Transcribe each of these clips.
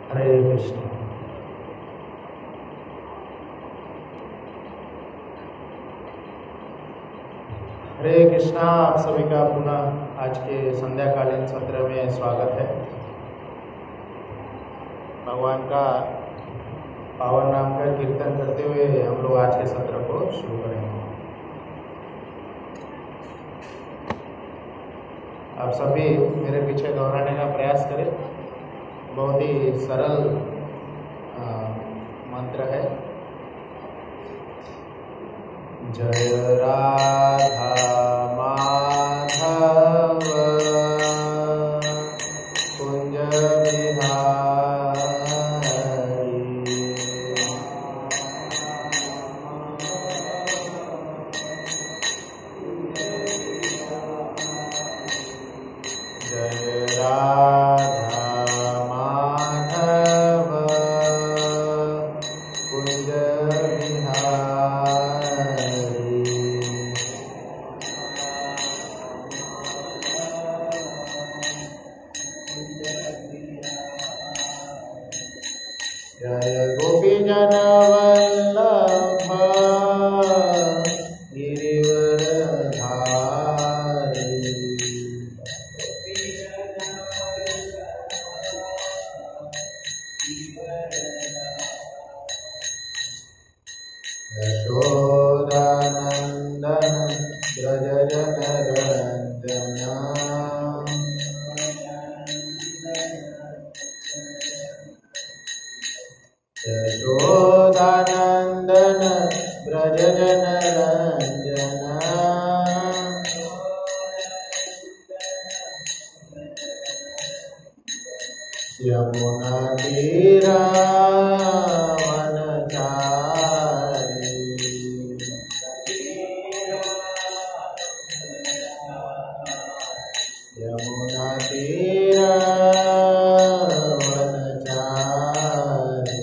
हरे कृष्ण। हरे कृष्णा। आप सभी का पुनः आज के संध्याकालीन सत्र में स्वागत है। भगवान का पावन नाम का कीर्तन करते हुए हम लोग आज के सत्र को शुरू करेंगे। आप सभी मेरे पीछे दोहराने का प्रयास करें। बहुत ही सरल मंत्र है। जय राधा माधव कुंज बिहारी। जय राधा माधव कुंज जय गोपी जन वल्लभ गिरिवर धारी। यशोदानंदन व्रज जनरंजन। यशोदानंदन व्रज जनरंजन। यमुना तीरा वनचारी। यमुना तीरा वनचारी।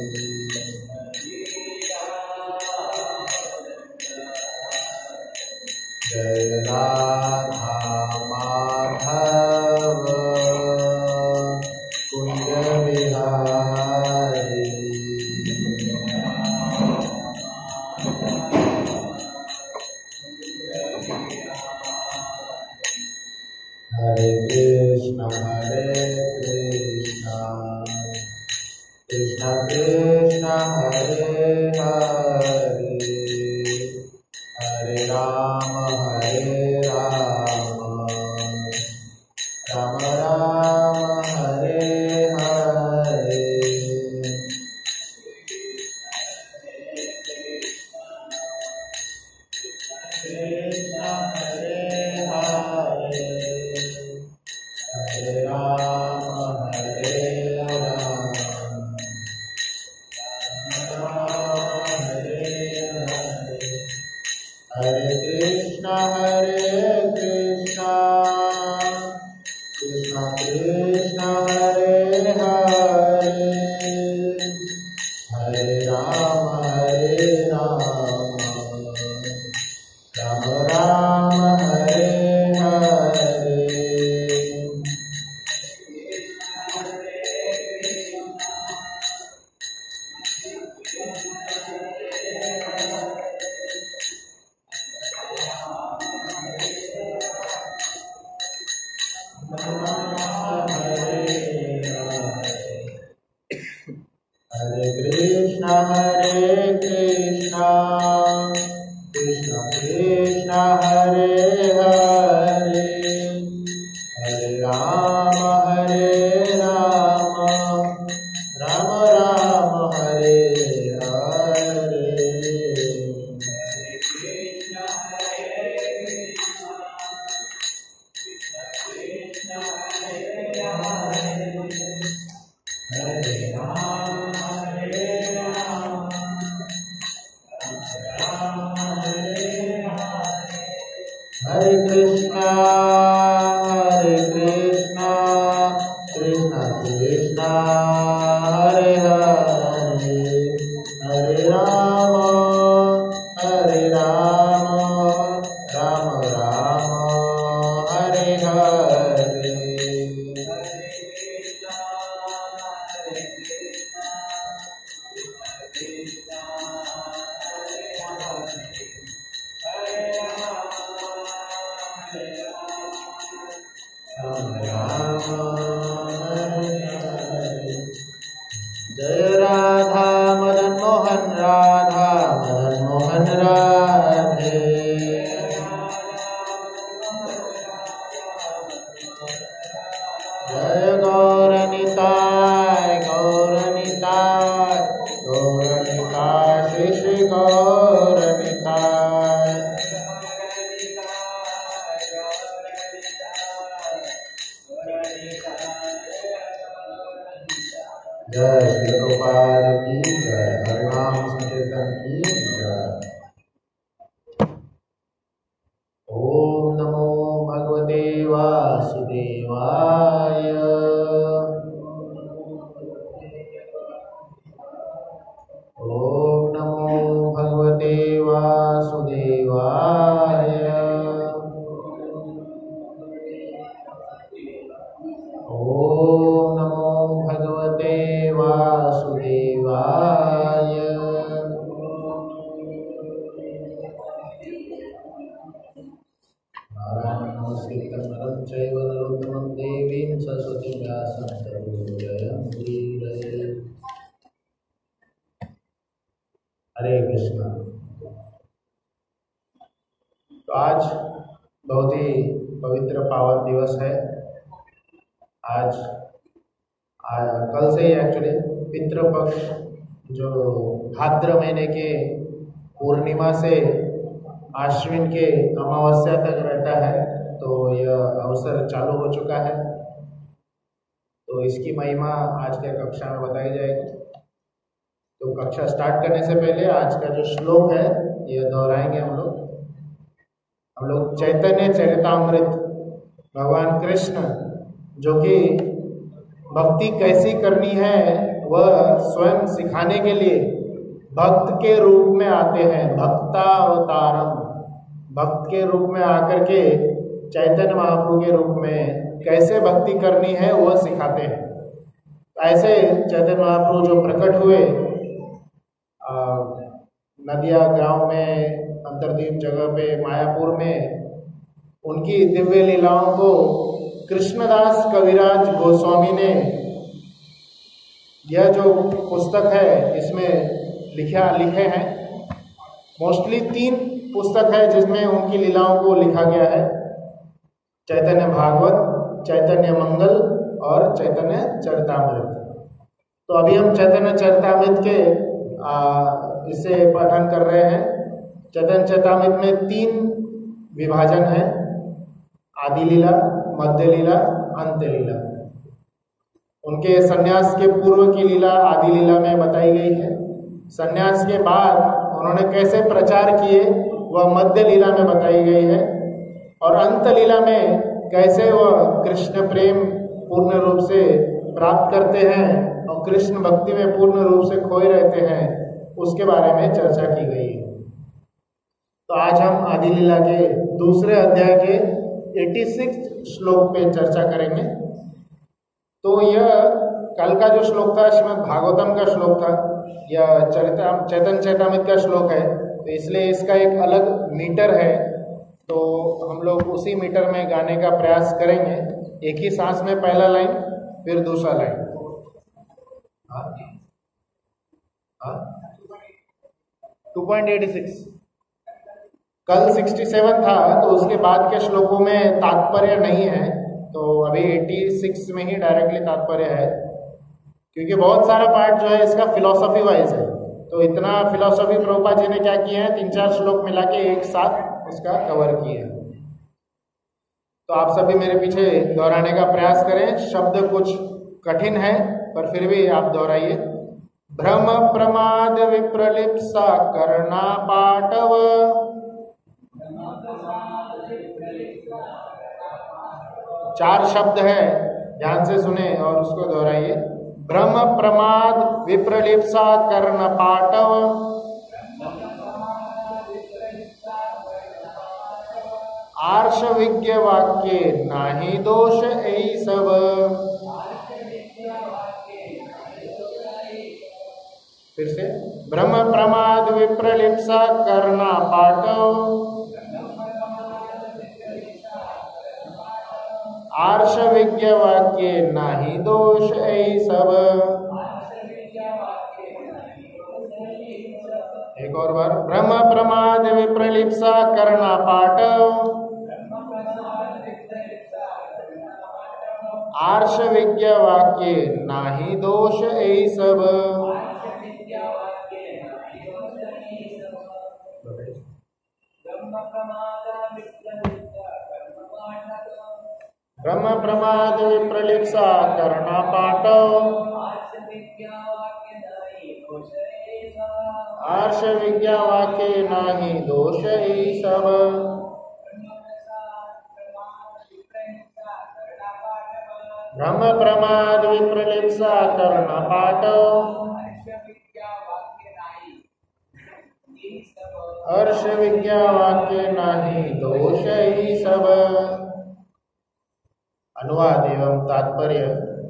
जय राधा माधव कुंज बिहारी। हरे कृष्णा कृष्ण कृष्ण हरे हरे, हरे राम राम राम हरे हरे। कृष्ण हरे हरे, हरे राम हरे हरे, हरे कृष्णा कृष्ण कृष्ण हरे हरे, हरे राम राम राम हरे हरे। हरे कृष्ण कृष्ण कृष्ण हरे हरे, हरे राम राम राम हरे हरे। हरे राम हरे कृष्ण कृष्ण कृष्ण हरे हरे, हरे राम राम राम हरे हरे। जय श्री प्रभुपाद की जय। हरिनाम संकीर्तन की जय। ओम नमो भगवते वासुदेवाय। ओम नमो भगवते वासुदेवाय। ओम नमो भगवते वासुदेवाय। नारायणं चैव नरोत्तमं देवीं सरस्वतीं व्यासं ततो जयमुदीरये। हरे कृष्णा। तो आज बहुत ही पवित्र पावन दिवस है। आज कल से ही एक्चुअली पितृपक्ष जो भाद्र महीने के पूर्णिमा से आश्विन के अमावस्या तक रहता है, तो यह अवसर चालू हो चुका है। तो इसकी महिमा आज के कक्षा में बताई जाएगी। तो कक्षा स्टार्ट करने से पहले आज का जो श्लोक है यह दोहराएंगे हम लोग चैतन्य चरितामृत भगवान कृष्ण जो कि भक्ति कैसी करनी है वह स्वयं सिखाने के लिए भक्त के रूप में आते हैं। भक्तावतारम, भक्त के रूप में आकर के चैतन्य महाप्रभु के रूप में कैसे भक्ति करनी है वह सिखाते हैं। ऐसे चैतन्य महाप्रभु जो प्रकट हुए नदिया गांव में, अंतरदीप जगह पे, मायापुर में, उनकी दिव्य लीलाओं को कृष्णदास कविराज गोस्वामी ने, यह जो पुस्तक है इसमें लिखे हैं। मोस्टली 3 पुस्तक है जिसमें उनकी लीलाओं को लिखा गया है। चैतन्य भागवत, चैतन्य मंगल और चैतन्य चरितामृत। तो अभी हम चैतन्य चरितामृत के इसे पठन कर रहे हैं। चैतन्य चरितामृत में 3 विभाजन है, आदि लीला, मध्य लीला, अंत लीला। उनके सन्यास के पूर्व की लीला आदि लीला में बताई गई है। सन्यास के बाद उन्होंने कैसे प्रचार किए वह मध्य लीला में बताई गई है। और अंत लीला में कैसे वह कृष्ण प्रेम पूर्ण रूप से प्राप्त करते हैं और कृष्ण भक्ति में पूर्ण रूप से खोए रहते हैं, उसके बारे में चर्चा की गई है। तो आज हम आदि लीला के दूसरे अध्याय के 86 श्लोक पे चर्चा करेंगे। तो यह कल का जो श्लोक था श्रीमद् भागवतम का श्लोक था, यह चैतन्य चरितामृत का श्लोक है, तो इसलिए इसका एक अलग मीटर है। तो हम लोग उसी मीटर में गाने का प्रयास करेंगे। एक ही सांस में पहला लाइन फिर दूसरा लाइन। 2.86 कल 67 था, तो उसके बाद के श्लोकों में तात्पर्य नहीं है, तो अभी 86 में ही डायरेक्टली तात्पर्य है, क्योंकि बहुत सारा पार्ट जो है इसका फिलॉसफी वाइज है। तो इतना फिलॉसफी प्रभुपाद जी ने क्या किया है, 3-4 श्लोक मिला के एक साथ उसका कवर किया है। तो आप सभी मेरे पीछे दोहराने का प्रयास करें। शब्द कुछ कठिन है पर फिर भी आप दोहराइए। भ्रम प्रमाद विप्रलिप्सा करना पाटव। 4 शब्द है, ध्यान से सुने और उसको दोहराइए। भ्रम प्रमाद विप्रलिप्सा कर्ण पाटव। आर्ष विज्ञ वाक्य नाही दोष ऐ सब। फिर से, भ्रम प्रमाद विप्रलिप्सा करना पाटव। आर्ष विज्ञ वाक्य नाही दोष ऐ सब। एक और बार, भ्रम प्रमाद विप्रलिप्सा करना पाटव। आर्ष विज्ञ वाक्य नाही दोष ऐ सब। ब्रह्म प्रमाद विप्रलिप्सा करना पाटव। आर्ष विज्ञा वाक्य नाही दोष ही सब। ब्रह्म प्रमाद विप्रलिप्सा कर्ण पाठ। हर्ष विज्ञा वाक्य नाही दोष ही सब। अनुवाद एवं तात्पर्य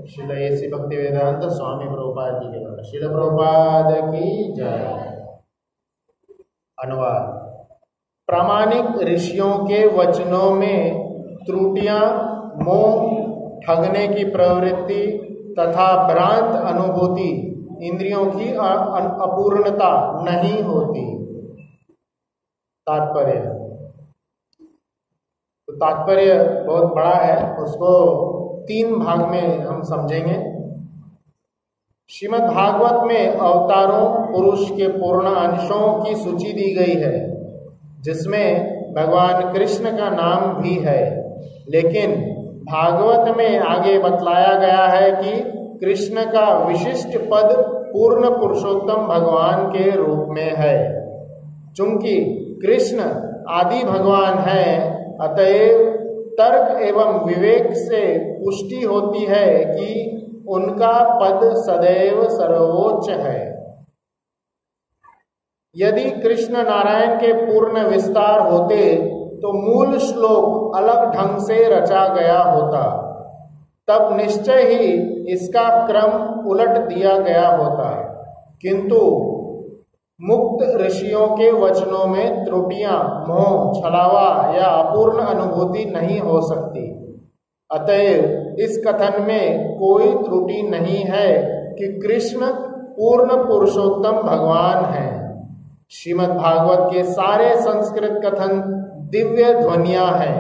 श्रील एसी भक्तिवेदांत स्वामी प्रभुपाद जी के द्वारा। श्रील प्रभुपाद की जय। अनुवाद। प्रामाणिक ऋषियों के वचनों में त्रुटियां, मोह, ठगने की प्रवृत्ति तथा भ्रांत अनुभूति, इंद्रियों की अपूर्णता नहीं होती। तात्पर्य। तो तात्पर्य बहुत बड़ा है, उसको 3 भाग में हम समझेंगे। श्रीमद् भागवत में अवतारों पुरुष के पूर्ण अंशों की सूची दी गई है, जिसमें भगवान कृष्ण का नाम भी है, लेकिन भागवत में आगे बतलाया गया है कि कृष्ण का विशिष्ट पद पूर्ण पुरुषोत्तम भगवान के रूप में है। चूंकि कृष्ण आदि भगवान है, अतएव तर्क एवं विवेक से पुष्टि होती है कि उनका पद सदैव सर्वोच्च है। यदि कृष्ण नारायण के पूर्ण विस्तार होते तो मूल श्लोक अलग ढंग से रचा गया होता, तब निश्चय ही इसका क्रम उलट दिया गया होता। किंतु मुक्त ऋषियों के वचनों में त्रुटियां, मोह, छलावा या अपूर्ण अनुभूति नहीं हो सकती। अतएव इस कथन में कोई त्रुटि नहीं है कि कृष्ण पूर्ण पुरुषोत्तम भगवान हैं। श्रीमद् भागवत के सारे संस्कृत कथन दिव्य ध्वनियां हैं।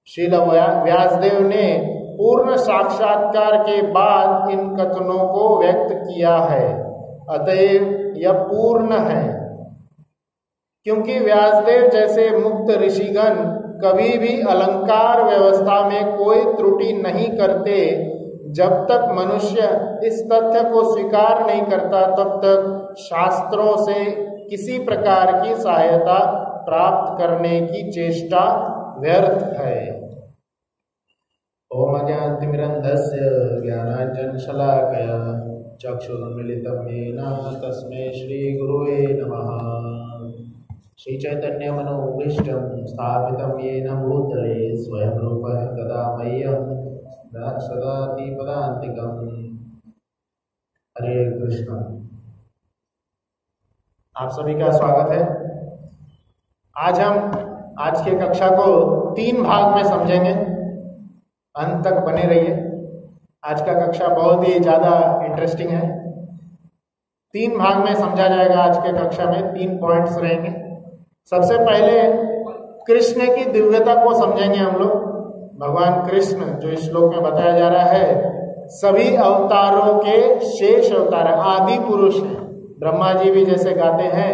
श्रील व्यासदेव ने पूर्ण साक्षात्कार के बाद इन कथनों को व्यक्त किया है, अतएव यह पूर्ण है। क्योंकि व्यासदेव जैसे मुक्त ऋषिगण कभी भी अलंकार व्यवस्था में कोई त्रुटि नहीं करते। जब तक मनुष्य इस तथ्य को स्वीकार नहीं करता, तब तक शास्त्रों से किसी प्रकार की सहायता प्राप्त करने की चेष्टा व्यर्थ है। ओम अज्ञानतिमिरन्धस्य ज्ञानाञ्जनशलाकया चक्षुरुन्मीलितं येन तस्मै श्रीगुरुवे नमः। श्रीचैतन्यमनोभीष्टं स्थापितं येन भूतले स्वयं रूपः तदा मह्यं ददाति पदान्तिकम्। हरे कृष्ण। आप सभी का स्वागत है। आज हम आज की कक्षा को 3 भाग में समझेंगे। अंत तक बने रहिए। आज का कक्षा बहुत ही ज़्यादा इंटरेस्टिंग है। 3 भाग में समझा जाएगा। आज के कक्षा में 3 पॉइंट्स रहेंगे। सबसे पहले कृष्ण की दिव्यता को समझेंगे हम लोग। भगवान कृष्ण जो इस श्लोक में बताया जा रहा है, सभी अवतारों के शेष अवतार, आदि पुरुष हैं। ब्रह्मा जी भी जैसे गाते हैं,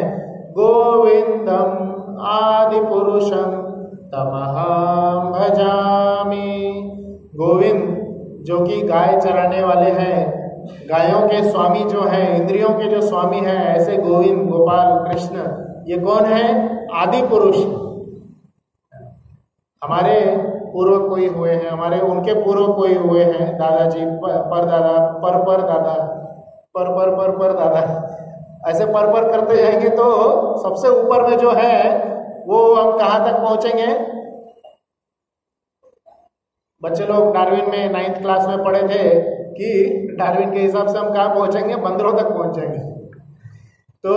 गोविंदम आदि पुरुषम तमहं भजामि। गोविंद जो कि गाय चराने वाले हैं, गायों के स्वामी जो हैं, इंद्रियों के जो स्वामी हैं, ऐसे गोविंद, गोपाल, कृष्ण, ये कौन है? आदि पुरुष। हमारे पूर्व कोई हुए हैं, हमारे उनके पूर्व कोई हुए हैं, दादाजी, परदादा, पर दादा, पर दादा, ऐसे पर करते जाएंगे तो सबसे ऊपर में जो है वो हम कहाँ तक पहुंचेंगे? बच्चे लोग डार्विन में 9th क्लास में पढ़े थे कि डार्विन के हिसाब से हम कहाँ पहुंचेंगे? बंदरों तक पहुंचेंगे। तो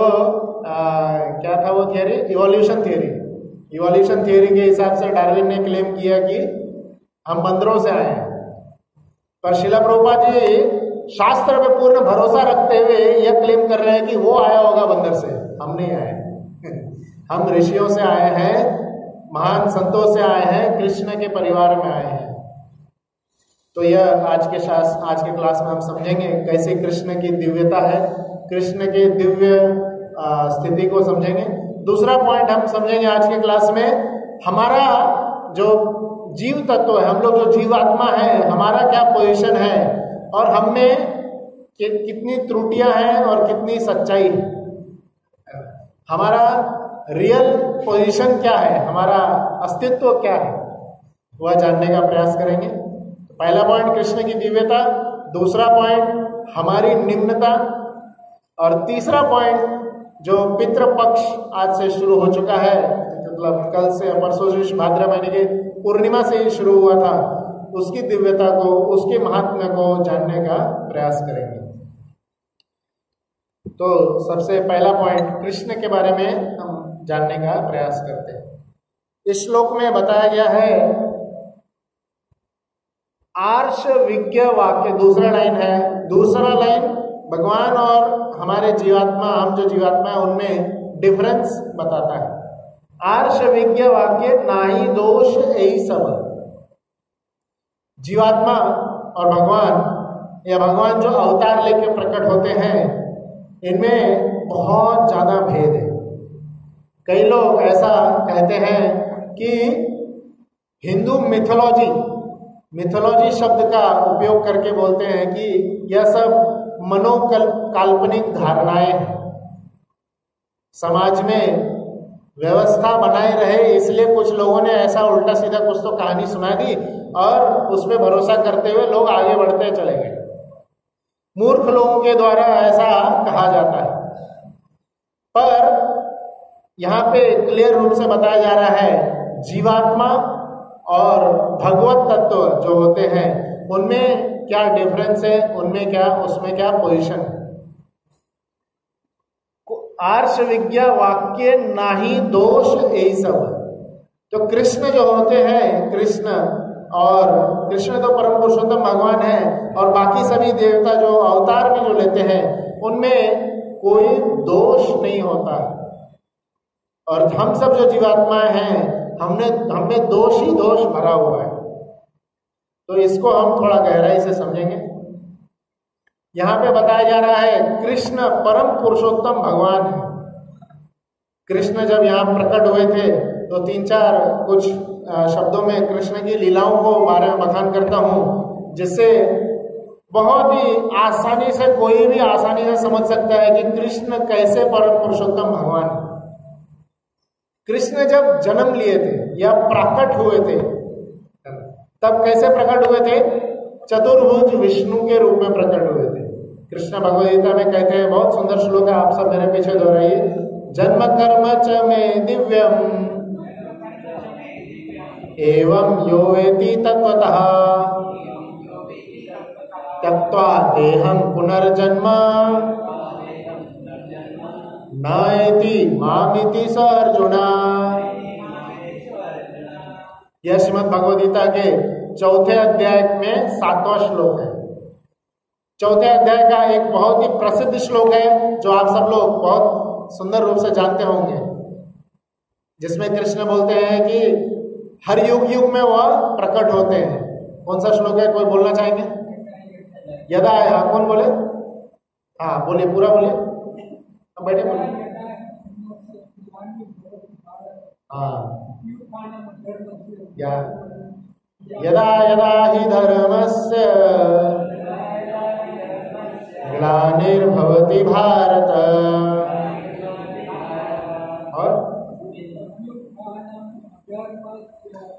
क्या था वो theory? Evolution theory. Evolution theory के हिसाब से डार्विन ने क्लेम किया कि हम बंदरों से आए हैं। पर श्रील प्रभुपाद जी शास्त्र पे पूर्ण भरोसा रखते हुए यह क्लेम कर रहे हैं कि वो आया होगा बंदर से, हम नहीं आए। हम ऋषियों से आए हैं, महान संतों से आए हैं, कृष्ण के परिवार में आए हैं। तो यह आज के क्लास में हम समझेंगे कैसे कृष्ण की दिव्यता है, कृष्ण के दिव्य स्थिति को समझेंगे। दूसरा पॉइंट हम समझेंगे आज के क्लास में, हमारा जो जीव तत्व है, हम लोग जो जीवात्मा है, हमारा क्या पोजीशन है और हमें कि कितनी त्रुटियां हैं और कितनी सच्चाई है, हमारा रियल पोजीशन क्या है, हमारा अस्तित्व क्या है, वह जानने का प्रयास करेंगे। तो पहला पॉइंट कृष्ण की दिव्यता, दूसरा पॉइंट हमारी निम्नता, और तीसरा पॉइंट जो पितृपक्ष आज से शुरू हो चुका है, मतलब कल से परसों से भाद्र महीने के पूर्णिमा से ही शुरू हुआ था, उसकी दिव्यता को, उसके महात्म्य को जानने का प्रयास करेंगे। तो सबसे पहला पॉइंट कृष्ण के बारे में हम जानने का प्रयास करते हैं। इस श्लोक में बताया गया है आर्ष विज्ञ वाक्य, दूसरा लाइन है, दूसरा लाइन भगवान और हमारे जीवात्मा, हम जो जीवात्मा है उनमें डिफरेंस बताता है। आर्ष विज्ञ वाक्य नाही दोष यही सब, जीवात्मा और भगवान या भगवान जो अवतार लेके प्रकट होते हैं, इनमें बहुत ज्यादा भेद है। कई लोग ऐसा कहते हैं कि हिंदू मिथोलॉजी शब्द का उपयोग करके बोलते हैं कि यह सब काल्पनिक धारणाएं हैं, समाज में व्यवस्था बनाए रहे इसलिए कुछ लोगों ने ऐसा उल्टा सीधा कुछ तो कहानी सुना दी और उस पर भरोसा करते हुए लोग आगे बढ़ते चले गए। मूर्ख लोगों के द्वारा ऐसा कहा जाता है, पर यहाँ पे क्लियर रूप से बताया जा रहा है जीवात्मा और भगवत तत्व जो होते हैं उनमें क्या डिफरेंस है, उनमें क्या, उसमें क्या पोजीशन है। आर्ष विज्ञा वाक्य नाही दोष यही सब। तो कृष्ण जो होते हैं, कृष्ण तो परम पुरुषोत्तम भगवान है, और बाकी सभी देवता जो अवतार भी जो लेते हैं उनमें कोई दोष नहीं होता। और हम सब जो जीवात्माएं हैं हमने दोष ही दोष भरा हुआ है। तो इसको हम थोड़ा गहराई से समझेंगे। यहाँ पे बताया जा रहा है कृष्ण परम पुरुषोत्तम भगवान है। कृष्ण जब यहाँ प्रकट हुए थे तो 3-4 कुछ शब्दों में कृष्ण की लीलाओं को बारे में बखान करता हूँ, जिससे बहुत ही आसानी से कोई भी आसानी से समझ सकता है कि कृष्ण कैसे परम पुरुषोत्तम भगवान है। कृष्ण जब जन्म लिए थे या प्रकट हुए थे, तब कैसे प्रकट हुए थे? चतुर्भुज विष्णु के रूप में प्रकट हुए थे। कृष्ण भगवद गीता में कहते हैं, बहुत सुंदर श्लोक है, आप सब मेरे पीछे दोहराइए। जन्म कर्म च में दिव्यम एवं यो वेति तत्वतः त्यक्त्वा देहं पुनर्जन्म नायति मामिति स अर्जुन। यह श्रीमद् भगवद गीता के 4थे अध्याय में 7वां श्लोक है। 4थे अध्याय का एक बहुत ही प्रसिद्ध श्लोक है जो आप सब लोग बहुत सुंदर रूप से जानते होंगे, जिसमें कृष्ण बोलते हैं कि हर युग युग में वह प्रकट होते हैं। कौन सा श्लोक है, कोई बोलना चाहेंगे? यदा आया, कौन बोले? हाँ बोलिए, पूरा बोलिए, बैठे बोलिए। हाँ, यदा यदा हि धर्मस्य ग्लानिर्भवति भारत, और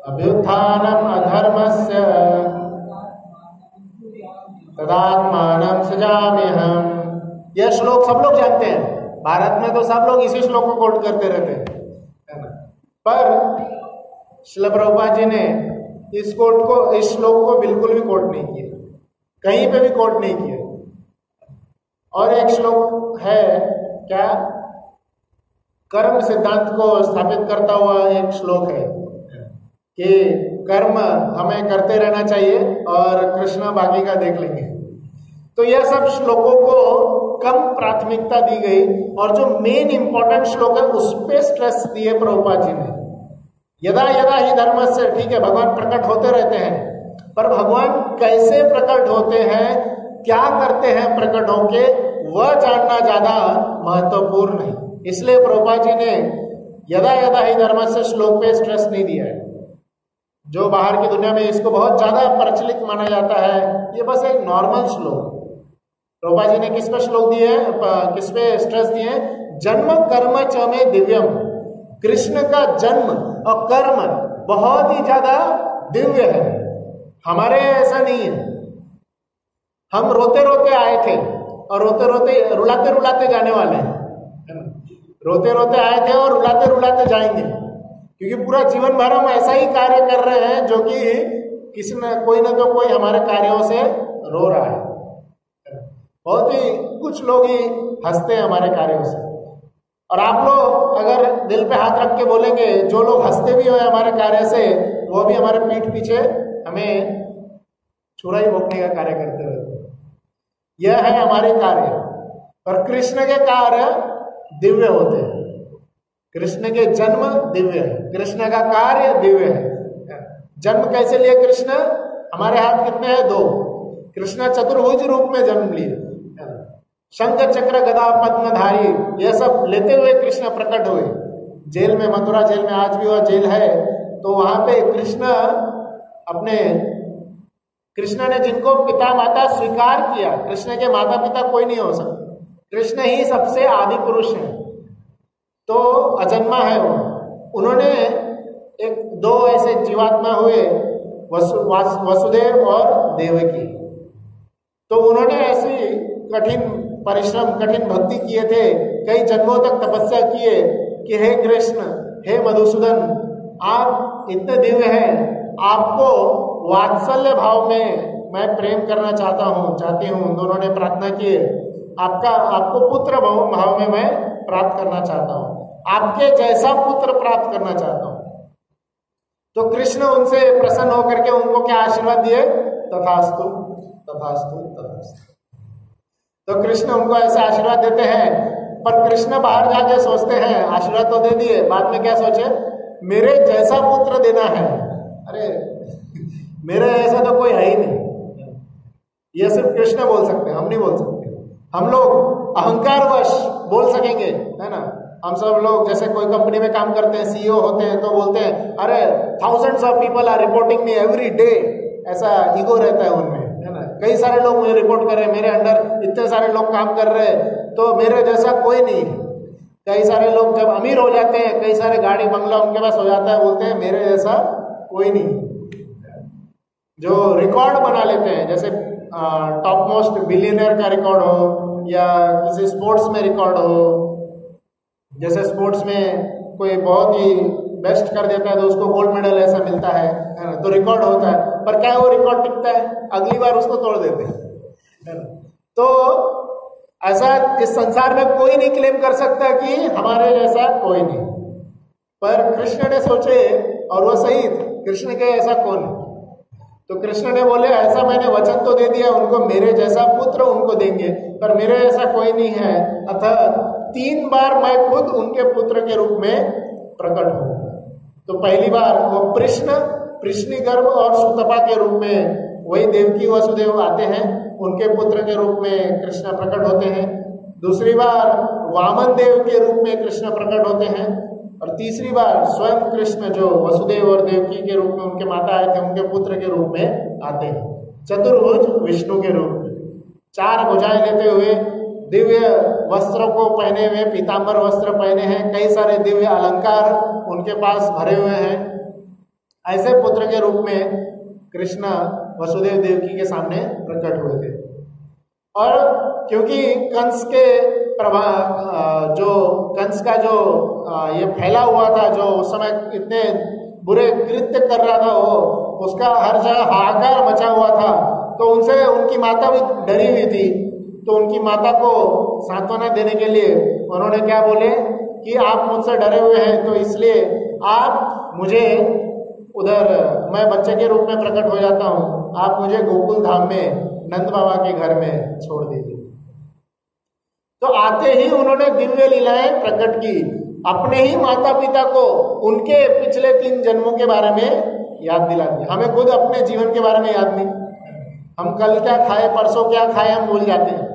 अभ्युत्थानम् अधर्मस्य तदात्मानं सृजाम्यहम्। यह श्लोक सब लोग जानते हैं, भारत में तो सब लोग इसी श्लोक को कोट करते रहते हैं, पर श्रील प्रभुपाद जी ने इस श्लोक को बिल्कुल भी कोट नहीं किया, कहीं पे भी कोट नहीं किया। और एक श्लोक है क्या, कर्म सिद्धांत को स्थापित करता हुआ एक श्लोक है कि कर्म हमें करते रहना चाहिए और कृष्ण बाकी का देख लेंगे। तो यह सब श्लोकों को कम प्राथमिकता दी गई, और जो मेन इंपॉर्टेंट श्लोक है उस पर स्ट्रेस दिए प्रभुपाद जी ने। यदा यदा ही धर्म से, ठीक है भगवान प्रकट होते रहते हैं, पर भगवान कैसे प्रकट होते हैं, क्या करते हैं प्रकट होके, वह जानना ज्यादा महत्वपूर्ण है। इसलिए प्रभुपाद जी ने यदा यदा ही धर्म से श्लोक पे स्ट्रेस नहीं दिया है। जो बाहर की दुनिया में इसको बहुत ज्यादा प्रचलित माना जाता है, ये बस एक नॉर्मल श्लोक, प्रभुपाद जी ने किस पे श्लोक दिए हैं, किस पे स्ट्रेस दिए हैं? जन्म कर्म च में दिव्यम। कृष्ण का जन्म और कर्म बहुत ही ज्यादा दिव्य है, हमारे ऐसा नहीं है। हम रोते रोते आए थे और रोते रोते रुलाते रुलाते जाने वाले हैं, रोते रोते आए थे और रुलाते रुलाते जाएंगे, क्योंकि पूरा जीवन भर हम ऐसा ही कार्य कर रहे हैं जो कि किसी न तो कोई हमारे कार्यों से रो रहा है। बहुत ही कुछ लोग ही हंसते हैं हमारे कार्यों से, और आप लोग अगर दिल पे हाथ रख के बोलेंगे, जो लोग हंसते भी हुए हमारे कार्य से, वो भी हमारे पीठ पीछे हमें छुरा ही भोंकने का कार्य करते रहते हैं। यह है हमारे कार्य, पर कृष्ण के कार्य दिव्य होते हैं। कृष्ण के जन्म दिव्य है, कृष्ण का कार्य दिव्य है। जन्म कैसे लिए कृष्ण? हमारे हाथ कितने हैं? 2। कृष्ण चतुर्भुज रूप में जन्म लिए, शंख चक्र गदा पद्मधारी, यह सब लेते हुए कृष्ण प्रकट हुए। जेल में, मथुरा जेल में आज भी वह जेल है, तो वहां पे कृष्ण ने जिनको पिता माता स्वीकार किया, कृष्ण के माता पिता कोई नहीं हो सकता, कृष्ण ही सबसे आदि पुरुष है, तो अजन्मा है वो। उन्होंने 2 ऐसे जीवात्मा हुए, वसुदेव और देवकी, तो उन्होंने ऐसी कठिन परिश्रम, कठिन भक्ति किए थे, कई जन्मों तक तपस्या किए कि हे कृष्ण, हे मधुसूदन, आप इतने दिव्य हैं, आपको वात्सल्य भाव में मैं प्रेम करना चाहती हूँ। दोनों ने प्रार्थना की, आपको पुत्र भाव में मैं प्राप्त करना चाहता हूँ, आपके जैसा पुत्र प्राप्त करना चाहता हूँ। तो कृष्ण उनसे प्रसन्न होकर के उनको क्या आशीर्वाद दिए? तथास्तु तथास्तु तथास्तु। तो कृष्ण उनको ऐसे आशीर्वाद देते हैं, पर कृष्ण बाहर जाके सोचते हैं, आशीर्वाद तो दे दिए, बाद में क्या सोचे? मेरे जैसा पुत्र देना है। अरे मेरे ऐसा तो कोई है ही नहीं। ये सिर्फ कृष्ण बोल सकते हैं, हम नहीं बोल सकते। हम लोग अहंकारवश बोल सकेंगे, है ना। हम सब लोग जैसे कोई कंपनी में काम करते हैं, सीईओ होते हैं, तो बोलते हैं अरे thousands of people are reporting me every day, ऐसा ईगो रहता है उनमें, है ना। कई सारे लोग मुझे रिपोर्ट कर रहे हैं, मेरे अंडर इतने सारे लोग काम कर रहे हैं, तो मेरे जैसा कोई नहीं है। कई सारे लोग जब अमीर हो जाते हैं, कई सारे गाड़ी बंगला उनके पास हो जाता है, बोलते हैं मेरे जैसा कोई नहीं। जो रिकॉर्ड बना लेते हैं, जैसे टॉप मोस्ट बिलियनर का रिकॉर्ड हो या किसी स्पोर्ट्स में रिकॉर्ड हो, जैसे स्पोर्ट्स में कोई बहुत ही बेस्ट कर देता है तो उसको गोल्ड मेडल ऐसा मिलता है ना, तो रिकॉर्ड होता है। पर क्या वो रिकॉर्ड टिकता है? अगली बार उसको तोड़ देते हैं, है ना। तो ऐसा इस संसार में कोई नहीं क्लेम कर सकता कि हमारे जैसा कोई नहीं, पर कृष्ण ने सोचे, और वो सही थे, कृष्ण के ऐसा कौन है। तो कृष्ण ने बोले ऐसा मैंने वचन तो दे दिया उनको, मेरे जैसा पुत्र उनको देंगे, पर मेरे ऐसा कोई नहीं है, अतः 3 बार मैं खुद उनके पुत्र के रूप में प्रकट हूं। तो पहली बार वो कृष्ण गर्भ और सुतपा के रूप में, वही देवकी वसुदेव आते हैं, उनके पुत्र के रूप में कृष्ण प्रकट होते हैं। दूसरी बार वामन देव के रूप में कृष्ण प्रकट होते हैं, और तीसरी बार स्वयं कृष्ण जो वसुदेव और देवकी के रूप में उनके माता आए थे, उनके पुत्र के रूप में आते हैं, चतुर्भुज विष्णु के रूप में, 4 भुजाएं लेते हुए, दिव्य वस्त्रों को पहने हुए, पीतांबर वस्त्र पहने हैं, कई सारे दिव्य अलंकार उनके पास भरे हुए हैं। ऐसे पुत्र के रूप में कृष्ण वसुदेव देवकी के सामने प्रकट हुए थे। और क्योंकि कंस का जो ये फैला हुआ था, जो उस समय इतने बुरे कृत्य कर रहा था, वो उसका हर जगह हाहाकार मचा हुआ था, तो उनसे उनकी माता भी डरी हुई थी। तो उनकी माता को सांत्वना देने के लिए उन्होंने क्या बोले कि आप मुझसे डरे हुए हैं, तो इसलिए आप मुझे उधर, मैं बच्चे के रूप में प्रकट हो जाता हूँ, आप मुझे गोकुल धाम में नंद बाबा के घर में छोड़ दीजिए। तो आते ही उन्होंने दिव्य लीलाएं प्रकट की, अपने ही माता पिता को उनके पिछले 3 जन्मों के बारे में याद दिला दी। हमें खुद अपने जीवन के बारे में याद नहीं, हम कल क्या खाए, परसों क्या खाए, हम भूल जाते हैं।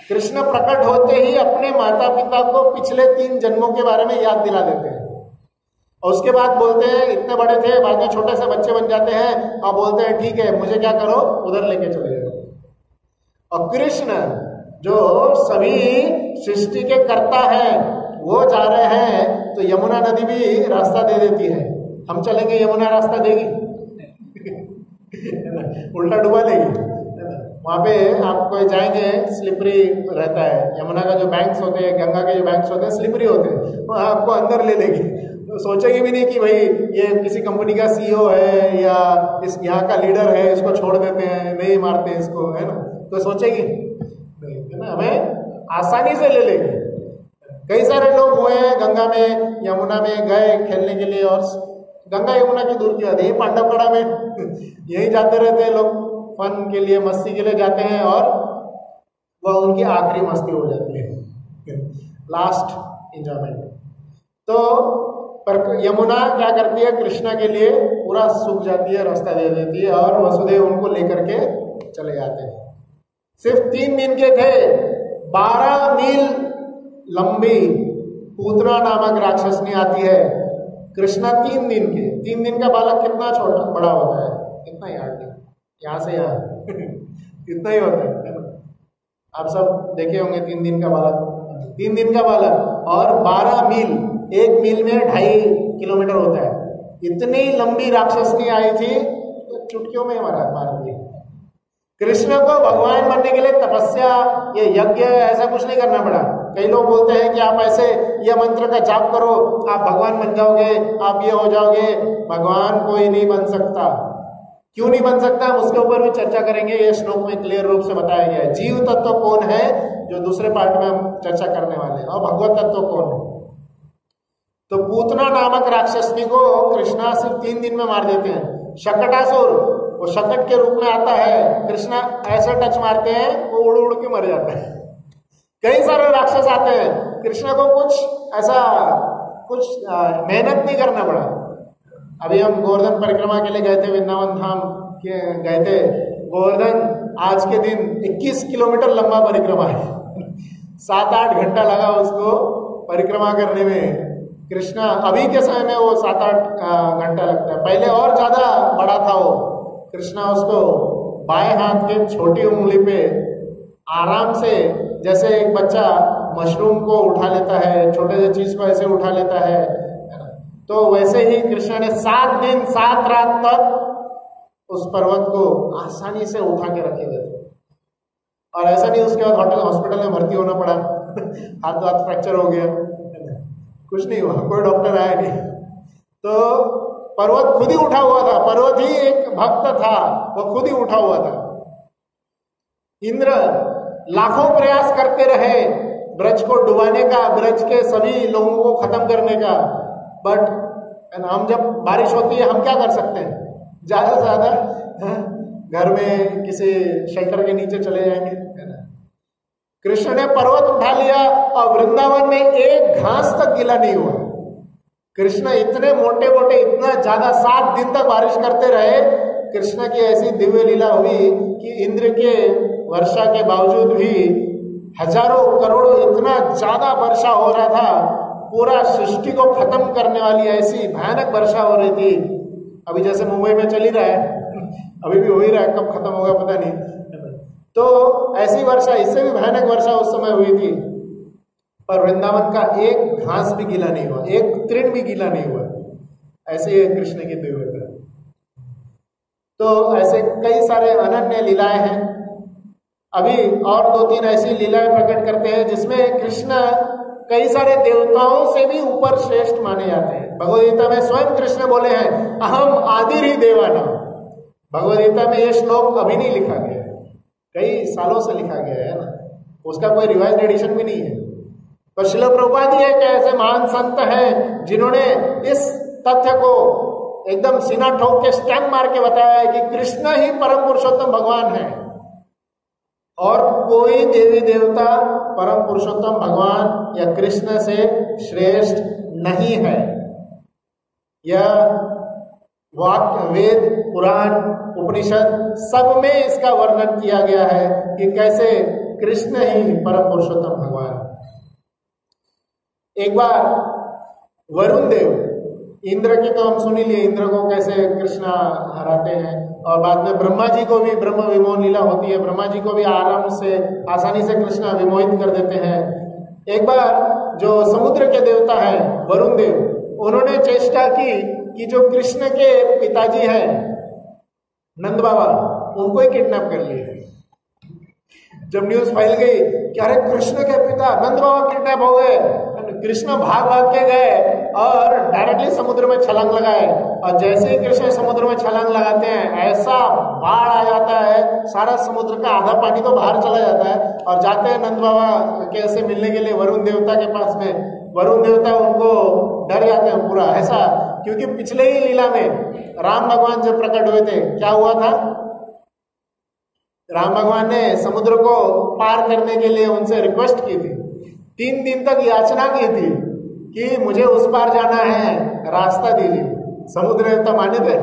कृष्ण प्रकट होते ही अपने माता पिता को पिछले 3 जन्मों के बारे में याद दिला देते हैं, और उसके बाद बोलते हैं इतने बड़े थे, बाद में छोटे से बच्चे बन जाते हैं, और बोलते हैं ठीक है मुझे क्या करो, उधर लेके चले जाओ। और कृष्ण जो सभी सृष्टि के कर्ता है वो जा रहे हैं, तो यमुना नदी भी रास्ता दे देती है। हम चलेंगे, यमुना रास्ता देगी? उल्टा डुबा लेगी। वहां पे आप कोई जाएंगे, स्लिपरी रहता है। यमुना का जो बैंक्स होते हैं, गंगा के जो बैंक्स होते हैं, स्लिपरी होते हैं, वो आपको अंदर ले लेगी। तो सोचेगी भी नहीं कि भाई ये किसी कंपनी का सीईओ है या इस यहाँ का लीडर है, इसको छोड़ देते हैं, नहीं मारते इसको, है ना? तो सोचेगी नहीं, है ना? हमें आसानी से ले लेगी। कई सारे लोग हुए हैं गंगा में, यमुना में गए खेलने के लिए, और गंगा यमुना की दूर की बात है, यही पांडवकड़ा में यही जाते रहते हैं लोग, फन के लिए, मस्ती के लिए जाते हैं, और वह उनकी आखिरी मस्ती हो जाती है, लास्ट एंजॉयमेंट। तो पर यमुना क्या करती है, कृष्णा के लिए पूरा सूख जाती है, रास्ता दे देती है, और वसुदेव उनको लेकर के चले जाते हैं। सिर्फ 3 दिन के थे, 12 मील लंबी पूतना नामक राक्षसनी आती है। कृष्णा 3 दिन के, 3 दिन का बालक कितना छोटा बड़ा होता है? इतना ही आदमी, यहाँ से यहाँ इतना ही होता है ना? आप सब देखे होंगे 3 दिन का बालक, 3 दिन का बालक, और 12 मील, 1 मील में 2.5 किलोमीटर होता है। इतनी लंबी राक्षसनी आई थी, तो चुटकियों में मार दी। कृष्ण को भगवान बनने के लिए तपस्या, ये यज्ञ, ऐसा कुछ नहीं करना पड़ा। कई लोग बोलते हैं कि आप ऐसे ये मंत्र का जाप करो, आप भगवान बन जाओगे, आप ये हो जाओगे। भगवान कोई नहीं बन सकता। क्यों नहीं बन सकता, हम उसके ऊपर भी चर्चा करेंगे। ये श्लोक में क्लियर रूप से बताया गया है। जीव तत्व कौन है, जो दूसरे पार्ट में हम चर्चा करने वाले हैं, और भगवत तत्व कौन है। तो पूतना नामक राक्षसनी को कृष्णा सिर्फ 3 दिन में मार देते हैं। शकटासुर, वो शकट के रूप में आता है, कृष्णा ऐसे टच मारते हैं, वो उड़ उड़ के मर जाता है। कई सारे राक्षस आते हैं, कृष्णा को कुछ ऐसा मेहनत नहीं करना पड़ा। अभी हम गोवर्धन परिक्रमा के लिए गए थे, वृंदावन धाम के गए थे। गोवर्धन आज के दिन 21 किलोमीटर लंबा परिक्रमा है। 7-8 घंटा लगा उसको परिक्रमा करने में। कृष्णा अभी के समय में वो 7-8 घंटा लगता है, पहले और ज्यादा बड़ा था वो। कृष्णा उसको बाएं हाथ के छोटी उंगली पे आराम से, जैसे एक बच्चा मशरूम को उठा लेता है, छोटे से चीज को ऐसे उठा लेता है, तो वैसे ही कृष्ण ने 7 दिन 7 रात तक उस पर्वत को आसानी से उठा के रखे हुए थे। और ऐसा नहीं उसके बाद हॉस्पिटल में भर्ती होना पड़ा, हाथ फ्रैक्चर हो गया, कुछ नहीं हुआ, कोई डॉक्टर आया नहीं। तो पर्वत खुद ही उठा हुआ था, पर्वत ही एक भक्त था, वो खुद ही उठा हुआ था। इंद्र लाखों प्रयास करते रहे ब्रज को डुबाने का, ब्रज के सभी लोगों को खत्म करने का, बट हम जब बारिश होती है हम क्या कर सकते हैं, ज्यादा से ज्यादा घर में किसी शेल्टर के नीचे चले जाएंगे, है ना। कृष्ण ने पर्वत उठा लिया और वृंदावन में एक घास तक गीला नहीं हुआ। कृष्ण इतने मोटे मोटे, इतना ज्यादा, 7 दिन तक बारिश करते रहे। कृष्ण की ऐसी दिव्य लीला हुई कि इंद्र के वर्षा के बावजूद भी हजारों करोड़ों, इतना ज्यादा वर्षा हो रहा था, पूरा सृष्टि को खत्म करने वाली ऐसी भयानक वर्षा हो रही थी। अभी जैसे मुंबई में चल ही रहा है, अभी भी हो ही रहा है, कब खत्म होगा पता नहीं। तो ऐसी वर्षा, इससे भी भयानक वर्षा उस समय हुई थी, पर वृंदावन का एक घास भी गीला नहीं हुआ, एक तृण भी गीला नहीं हुआ। ऐसे कृष्ण की दिव्यता। तो ऐसे कई सारे अनन्य लीलाएं हैं। अभी और 2-3 ऐसी लीलाएं प्रकट करते हैं जिसमें कृष्ण कई सारे देवताओं से भी ऊपर श्रेष्ठ माने जाते हैं। भगवद गीता में स्वयं कृष्ण बोले हैं, अहम आदिर ही देवाना। भगवद गीता में ये श्लोक अभी नहीं लिखा गया है, कई सालों से लिखा गया है ना, उसका कोई रिवाइज्ड एडिशन भी नहीं है। पर श्रील प्रभुपाद जी एक ऐसे महान संत हैं जिन्होंने इस तथ्य को एकदम सीना ठोक के स्टैम्प मार के बताया है कि कृष्ण ही परम पुरुषोत्तम भगवान है, और कोई देवी देवता परम पुरुषोत्तम भगवान या कृष्ण से श्रेष्ठ नहीं है। यह वाक्य, वेद, पुराण, उपनिषद सब में इसका वर्णन किया गया है कि कैसे कृष्ण ही परम पुरुषोत्तम भगवान। एक बार वरुण देव इंद्र की तो हम सुन ही लिए, इंद्र को कैसे कृष्णा हराते हैं। और बाद में ब्रह्मा जी को भी ब्रह्म विमोहन लीला होती है, ब्रह्मा जी को भी आराम से आसानी से कृष्णा विमोहित कर देते हैं। एक बार जो समुद्र के देवता है वरुण देव, उन्होंने चेष्टा की कि जो कृष्ण के पिताजी हैं नंद बाबा, उनको ही किडनैप कर लिए। जब न्यूज फैल गई कि अरे कृष्ण के पिता नंद बाबा किडनैप हो गए, कृष्ण भाग भाग के गए और डायरेक्टली समुद्र में छलांग लगाए। और जैसे ही कृष्ण समुद्र में छलांग लगाते हैं, ऐसा बाढ़ आ जाता है, सारा समुद्र का आधा पानी तो बाहर चला जाता है। और जाते हैं नंद बाबा के से मिलने के लिए वरुण देवता के पास में। वरुण देवता उनको डर जाते हैं पूरा ऐसा, क्योंकि पिछले ही लीला में राम भगवान जब प्रकट हुए थे, क्या हुआ था? राम भगवान ने समुद्र को पार करने के लिए उनसे रिक्वेस्ट की थी, 3 दिन तक याचना की थी कि मुझे उस पार जाना है, रास्ता दीजिए। समुद्र देवता माने थे?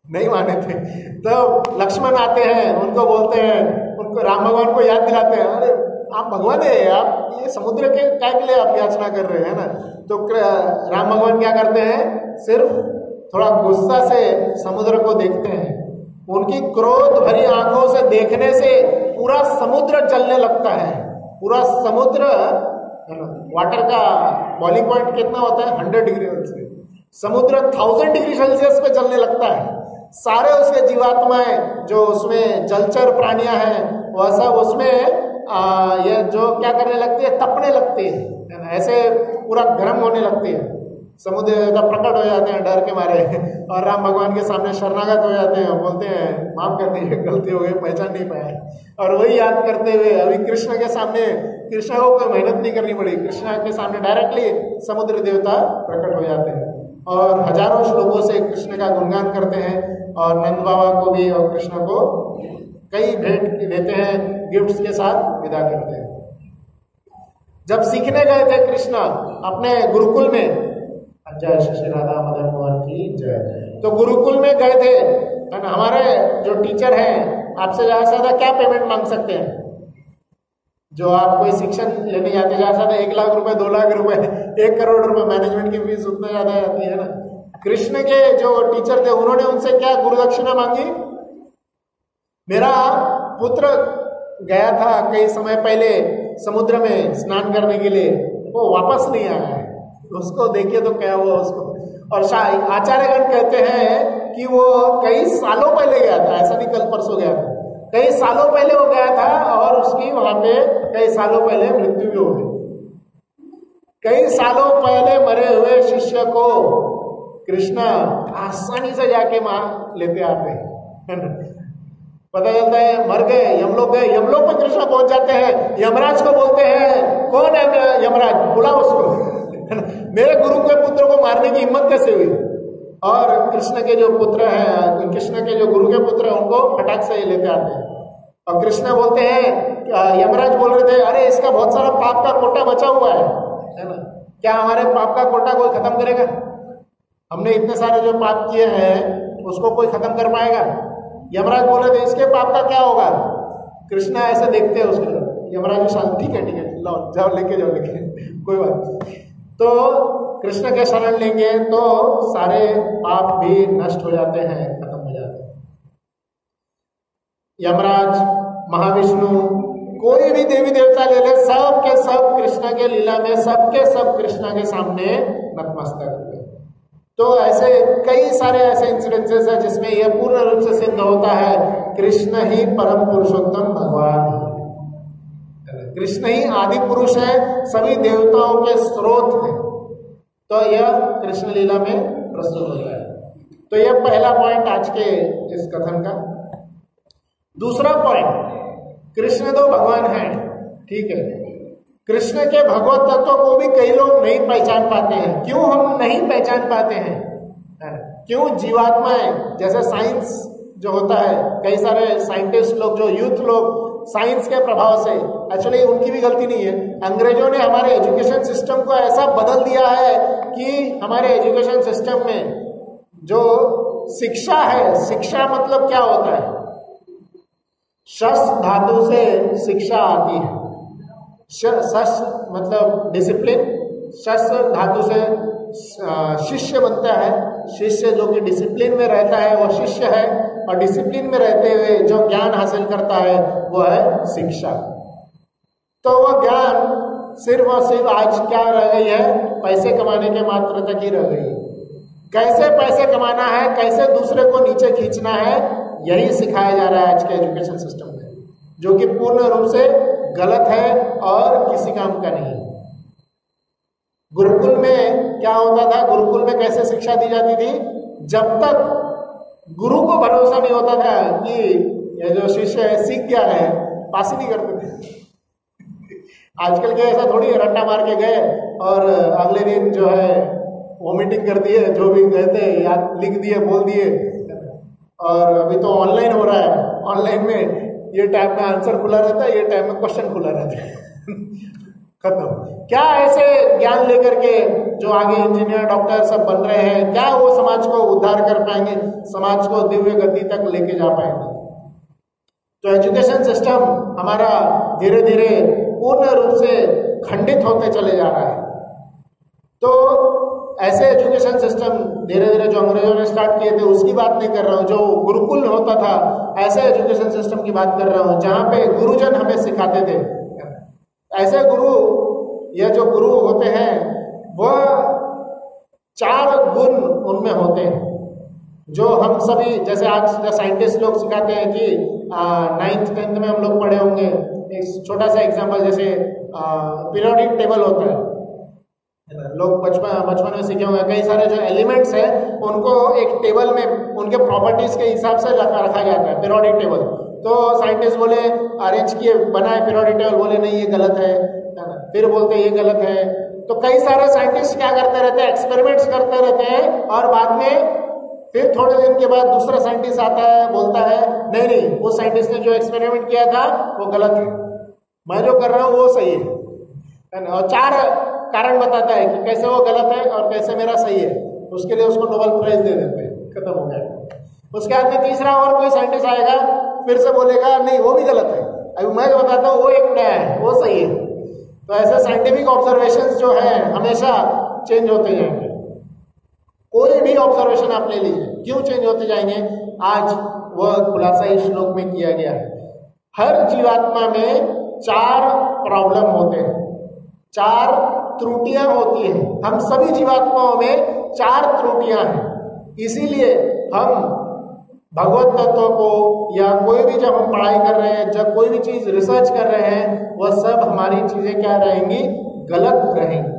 नहीं माने थे। तो लक्ष्मण आते हैं, उनको बोलते हैं, उनको राम भगवान को याद दिलाते हैं, अरे आप भगवान है, आप ये समुद्र के क्या के लिए आप याचना कर रहे हैं ना। तो राम भगवान क्या करते हैं, सिर्फ थोड़ा गुस्सा से समुद्र को देखते हैं। उनकी क्रोध भरी आंखों से देखने से पूरा समुद्र जलने लगता है। पूरा समुद्र, वाटर का बॉइलिंग पॉइंट कितना होता है? 100 डिग्री सेल्सियस। समुद्र 1000 डिग्री सेल्सियस पे जलने लगता है। सारे उसके जीवात्माएं जो उसमें जलचर प्राणियां हैं, वह सब उसमें ये जो क्या करने लगती है, तपने लगती है, ऐसे पूरा गर्म होने लगती है। समुद्र देवता प्रकट हो जाते हैं डर के मारे, और राम भगवान के सामने शरणागत हो जाते हैं, बोलते हैं माफ कर दीजिए, गलती हो गई, पहचान नहीं पाया। और वही याद करते हुए अभी कृष्ण के सामने, कृष्ण को कोई मेहनत नहीं करनी पड़ी, कृष्ण के सामने डायरेक्टली समुद्र देवता प्रकट हो जाते हैं और हजारों श्लोकों से कृष्ण का गुणगान करते हैं। और नंद बाबा को भी और कृष्ण को कई भेंट देते हैं, गिफ्ट्स के साथ विदा करते हैं। जब सीखने गए थे कृष्ण अपने गुरुकुल में, जय श्री राधा मदन मोहन की जय, तो गुरुकुल में गए थे, हमारे जो टीचर हैं आपसे ज्यादा से ज्यादा क्या पेमेंट मांग सकते हैं? जो आप कोई शिक्षण लेने जाते, ज्यादा से ज्यादा 1 लाख रुपए, 2 लाख रुपए, 1 करोड़ रुपए मैनेजमेंट की फीस उतना ज्यादा जाती है ना। कृष्ण के जो टीचर थे, उन्होंने उनसे क्या गुरुदक्षिणा मांगी? मेरा पुत्र गया था कई समय पहले समुद्र में स्नान करने के लिए, वो वापस नहीं आया है, उसको देखिए तो क्या हुआ उसको। और आचार्यगण कहते हैं कि वो कई सालों पहले गया था, ऐसा नहीं कल परसों गया था, कई सालों पहले वो गया था और उसकी वहां पे कई सालों पहले मृत्यु भी हो गई। कई सालों पहले मरे हुए शिष्य को कृष्ण आसानी से जाके लेते आते हैं। पता चलता है मर गए, यमलोक गए, यमलोक में कृष्ण पहुंच जाते हैं, यमराज को बोलते हैं कौन है यमराज, बुलाओ उसको। मेरे गुरु के पुत्र को मारने की हिम्मत कैसे हुई? और कृष्ण के जो पुत्र हैं, कृष्ण के जो गुरु के पुत्र हैं, उनको फटाक से लेते आते हैं। और कृष्ण बोलते हैं, यमराज बोल रहे थे, अरे इसका बहुत सारा पाप का कोटा बचा हुआ है ना, क्या हमारे पाप का कोटा कोई खत्म करेगा? हमने इतने सारे जो पाप किए हैं उसको कोई खत्म कर पाएगा? यमराज बोल रहे थे इसके पाप का क्या होगा? कृष्ण ऐसे देखते हैं उसको, यमराज शांत, ठीक है लो जाओ, लेके जाओ, लेके कोई बात। तो कृष्ण के शरण लेंगे तो सारे पाप भी नष्ट हो जाते हैं, खत्म हो जाते हैं। यमराज, महाविष्णु, कोई भी देवी देवता ले ले, सब के सब कृष्ण के लीला में सबके सब कृष्ण के सामने नतमस्तक हुए। तो ऐसे कई सारे ऐसे इंसिडेंसेस है जिसमें यह पूर्ण रूप से सिद्ध होता है कृष्ण ही परम पुरुषोत्तम भगवान है, कृष्ण ही आदि पुरुष है, सभी देवताओं के स्रोत है। तो यह कृष्ण लीला में प्रस्तुत होता है। तो यह पहला पॉइंट आज के इस कथन का। दूसरा पॉइंट, कृष्ण तो भगवान है, ठीक है, कृष्ण के भगवत तत्व को भी कई लोग नहीं पहचान पाते हैं। क्यों हम नहीं पहचान पाते हैं? क्यों जीवात्माएं, जैसे साइंस जो होता है, कई सारे साइंटिस्ट लोग, जो यूथ लोग साइंस के प्रभाव से, एक्चुअली उनकी भी गलती नहीं है, अंग्रेजों ने हमारे एजुकेशन सिस्टम को ऐसा बदल दिया है कि हमारे एजुकेशन सिस्टम में जो शिक्षा है, शिक्षा मतलब क्या होता है? शस धातु से शिक्षा आती है। शस मतलब डिसिप्लिन, शस्य धातु से शिष्य बनता है। शिष्य जो कि डिसिप्लिन में रहता है वो शिष्य है, और डिसिप्लिन में रहते हुए जो ज्ञान हासिल करता है वो है शिक्षा। तो वह ज्ञान सिर्फ और सिर्फ आज क्या रह गई है, पैसे कमाने के मात्र तक ही रह गई है। कैसे पैसे कमाना है, कैसे दूसरे को नीचे खींचना है, यही सिखाया जा रहा है आज के एजुकेशन सिस्टम में, जो कि पूर्ण रूप से गलत है और किसी काम का नहीं। गुरुकुल में क्या होता था, गुरुकुल में कैसे शिक्षा दी जाती थी, जब तक गुरु को भरोसा नहीं होता था कि ये जो शिष्य है सीख गया है, पास ही नहीं करते थे। आजकल के ऐसा थोड़ी रट्टा मार के गए और अगले दिन जो है वोमिटिंग कर दिए, जो भी गए थे याद लिख दिए, बोल दिए। और अभी तो ऑनलाइन हो रहा है, ऑनलाइन में ये टाइम में आंसर खुला रहता है, ये टाइम में क्वेश्चन खुला रहता है। खत्म। क्या ऐसे ज्ञान लेकर के जो आगे इंजीनियर डॉक्टर सब बन रहे हैं, क्या वो समाज को उद्धार कर पाएंगे, समाज को दिव्य गति तक लेके जा पाएंगे? तो एजुकेशन सिस्टम हमारा धीरे धीरे पूर्ण रूप से खंडित होते चले जा रहा है। तो ऐसे एजुकेशन सिस्टम धीरे धीरे जो अंग्रेजों ने स्टार्ट किए थे उसकी बात नहीं कर रहा हूँ, जो गुरुकुल होता था ऐसे एजुकेशन सिस्टम की बात कर रहा हूँ, जहाँ पे गुरुजन हमें सिखाते थे। ऐसे गुरु, ये जो गुरु होते हैं वह 4 गुण उनमें होते हैं, जो हम सभी जैसे आज साइंटिस्ट लोग सिखाते हैं कि 9th 10th में हम लोग पढ़े होंगे। एक छोटा सा एग्जांपल, जैसे पीरियोडिक टेबल होता है, लोग बचपन में सीखे होंगे। कई सारे जो एलिमेंट्स हैं उनको एक टेबल में उनके प्रॉपर्टीज के हिसाब से रखा जाता है, पीरियोडिक टेबल। तो साइंटिस्ट बोले अरेंज किए, बनाए पीरियोडिक टेबल, बोले नहीं ये गलत है ना, फिर बोलते ये गलत है। तो कई सारे साइंटिस्ट क्या करते रहते हैं, एक्सपेरिमेंट्स करते रहते हैं, और बाद में फिर थोड़े दिन के बाद दूसरा साइंटिस्ट आता है, बोलता है नहीं नहीं, वो साइंटिस्ट ने जो एक्सपेरिमेंट किया था वो गलत है, मैं जो कर रहा हूँ वो सही है। और 4 कारण बताता है कि कैसे वो गलत है और कैसे मेरा सही है, उसके लिए उसको नोबेल प्राइज दे देते हैं, खत्म हो गया। उसके बाद में तीसरा और कोई साइंटिस्ट आएगा, फिर से बोलेगा नहीं वो भी गलत है, अभी मैं जो बताता हूँ वो एक नया है, वो सही है। तो ऐसे साइंटिफिक ऑब्जर्वेशंस जो है हमेशा चेंज होते जाएंगे। कोई भी ऑब्जर्वेशन आप ले लीजिए, क्यों चेंज होते जाएंगे? आज वह खुलासा इस श्लोक में किया गया है। हर जीवात्मा में 4 प्रॉब्लम होते हैं, 4 त्रुटियां होती हैं। हम सभी जीवात्माओं में 4 त्रुटियां हैं। इसीलिए हम भगवत तत्व को या कोई भी जब हम पढ़ाई कर रहे हैं, जब कोई भी चीज रिसर्च कर रहे हैं, वह सब हमारी चीजें क्या रहेंगी, गलत रहेंगी।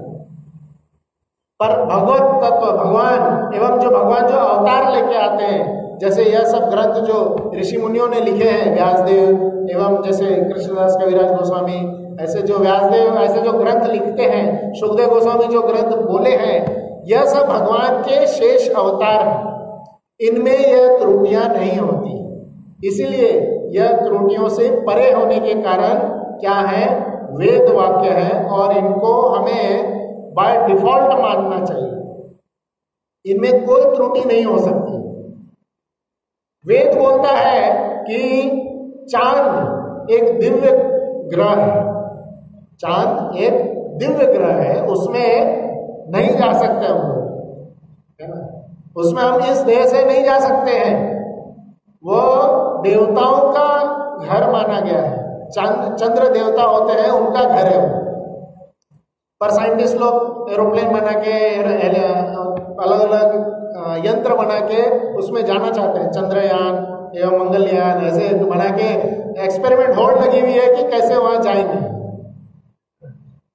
पर भगवत तत्व, भगवान एवं जो भगवान जो अवतार लेके आते हैं, जैसे यह सब ग्रंथ जो ऋषि मुनियों ने लिखे हैं, व्यासदेव एवं जैसे कृष्णदास कविराज गोस्वामी, ऐसे जो व्यासदेव ऐसे जो ग्रंथ लिखते हैं, सुखदेव गोस्वामी जो ग्रंथ बोले हैं, यह सब भगवान के शेष अवतार हैं। इनमें यह त्रुटियां नहीं होती। इसीलिए यह त्रुटियों से परे होने के कारण क्या है, वेद वाक्य है, और इनको हमें बाय डिफॉल्ट मानना चाहिए। इनमें कोई त्रुटि नहीं हो सकती। वेद बोलता है कि चांद एक दिव्य ग्रह है, चांद एक दिव्य ग्रह है, उसमें नहीं जा सकते हम लोग, है ना, उसमें हम इस देह से नहीं जा सकते हैं। वो देवताओं का घर माना गया है, चंद्र देवता होते हैं, उनका घर है वो। पर साइंटिस्ट लोग एरोप्लेन बना के, अलग अलग यंत्र बना के उसमें जाना चाहते हैं, चंद्रयान एवं मंगलयान ऐसे बना के एक्सपेरिमेंट होड़ लगी हुई है कि कैसे वहां जाएंगे।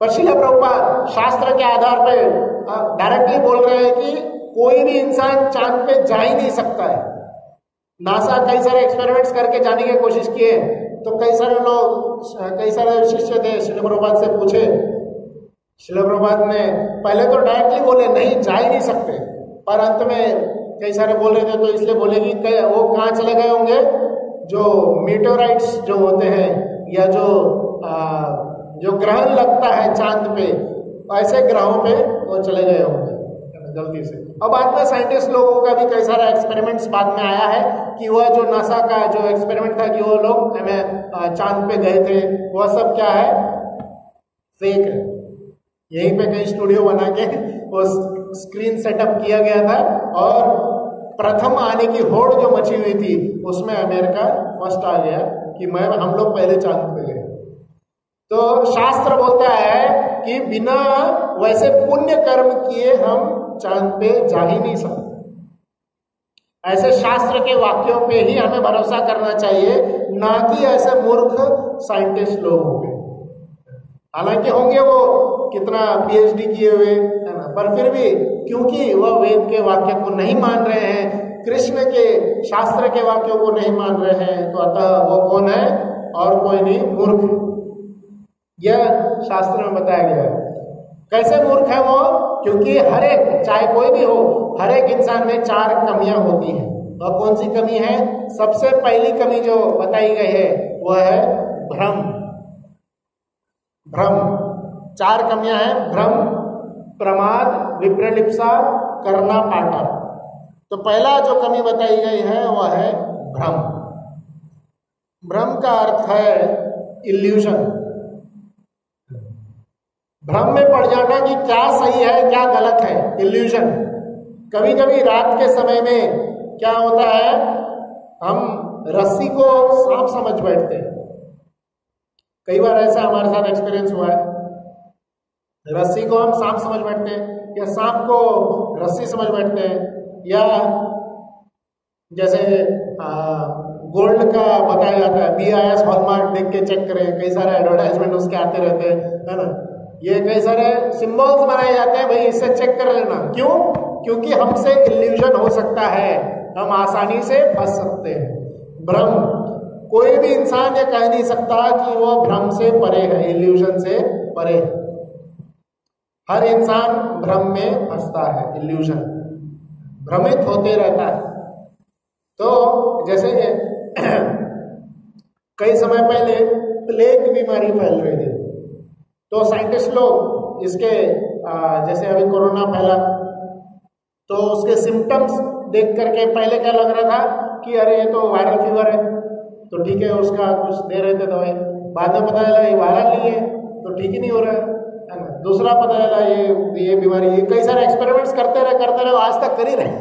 पर श्रील प्रभुपाद शास्त्र के आधार पर डायरेक्टली बोल रहे हैं कि कोई भी इंसान चांद पे जा ही नहीं सकता है। नासा कई सारे एक्सपेरिमेंट्स करके जाने की कोशिश किए, तो कई सारे लोग, कई सारे शिष्य थे, श्रील प्रभुपाद से पूछे। श्रील प्रभुपाद ने पहले तो डायरेक्टली बोले नहीं, जा ही नहीं सकते, पर अंत में कई सारे बोल रहे थे, तो इसलिए बोले कि वो कहाँ चले गए होंगे, जो मीटोराइट्स जो होते हैं, या जो ग्रहण लगता है चांद पे, ऐसे ग्रहों पे वो चले गए होंगे गलती से। और बाद में साइंटिस्ट लोगों का भी कई सारा एक्सपेरिमेंट्स बाद में आया है कि वह जो नासा का जो एक्सपेरिमेंट था कि वो लोग चांद पे गए थे, वह सब क्या है, फेक है। यहीं पे कहीं स्टूडियो बना के वो स्क्रीन सेटअप किया गया था और प्रथम आने की होड़ जो मची हुई थी उसमें अमेरिका फर्स्ट आ गया कि हम लोग पहले चांद पे गए। तो शास्त्र बोलता है कि बिना वैसे पुण्य कर्म किए हम चांद पे जा ही नहीं सकते। ऐसे शास्त्र के वाक्यों पे ही हमें भरोसा करना चाहिए, ना कि ऐसे मूर्ख साइंटिस्ट लोग होंगे। हालांकि होंगे वो कितना पीएचडी किए हुए, है ना, पर फिर भी क्योंकि वह वेद के वाक्य को नहीं मान रहे हैं, कृष्ण के शास्त्र के वाक्यों को नहीं मान रहे हैं, तो अतः वो कौन है? और कोई नहीं, मूर्ख। यह शास्त्र में बताया गया है। कैसे मूर्ख है वो? क्योंकि हर एक, चाहे कोई भी हो, हर एक इंसान में 4 कमियां होती हैं। और कौन सी कमी है? सबसे पहली कमी जो बताई गई है वह है भ्रम। भ्रम, 4 कमियां हैं: भ्रम, प्रमाद, विप्रलिप्सा, करना पाटा। तो पहला जो कमी बताई गई है वह है भ्रम। भ्रम का अर्थ है इल्यूजन। भ्रम में पड़ जाना कि क्या सही है क्या गलत है, इल्यूजन। कभी कभी रात के समय में क्या होता है, हम रस्सी को सांप समझ बैठते हैं। कई बार ऐसा हमारे साथ एक्सपीरियंस हुआ है। रस्सी को हम सांप समझ बैठते हैं, या सांप को रस्सी समझ बैठते हैं, या जैसे गोल्ड का बताया जाता है, BIS हॉलमार्क देख के चेक करें, कई सारे एडवर्टाइजमेंट उसके आते रहते हैं, है ना। ये कई सारे सिंबल्स बनाए जाते हैं, भाई इससे चेक कर लेना। क्यों? क्योंकि हमसे इल्यूजन हो सकता है, हम आसानी से फंस सकते हैं। भ्रम, कोई भी इंसान ये कह नहीं सकता कि वो भ्रम से परे है, इल्यूजन से परे है। हर इंसान भ्रम में फंसता है, इल्यूजन, भ्रमित होते रहता है। तो जैसे कई समय पहले प्लेग बीमारी फैल रही थी, तो साइंटिस्ट लोग इसके जैसे अभी कोरोना फैला, तो उसके सिम्टम्स देख करके पहले क्या लग रहा था कि अरे ये तो वायरल फीवर है, तो ठीक है, उसका कुछ दे रहे थे दवाई। बाद में पता चला ये वायरल नहीं है, तो ठीक ही नहीं हो रहा है ना। दूसरा पता चला ये बीमारी, ये कई सारे एक्सपेरिमेंट्स करते रहे, आज तक कर ही रहे,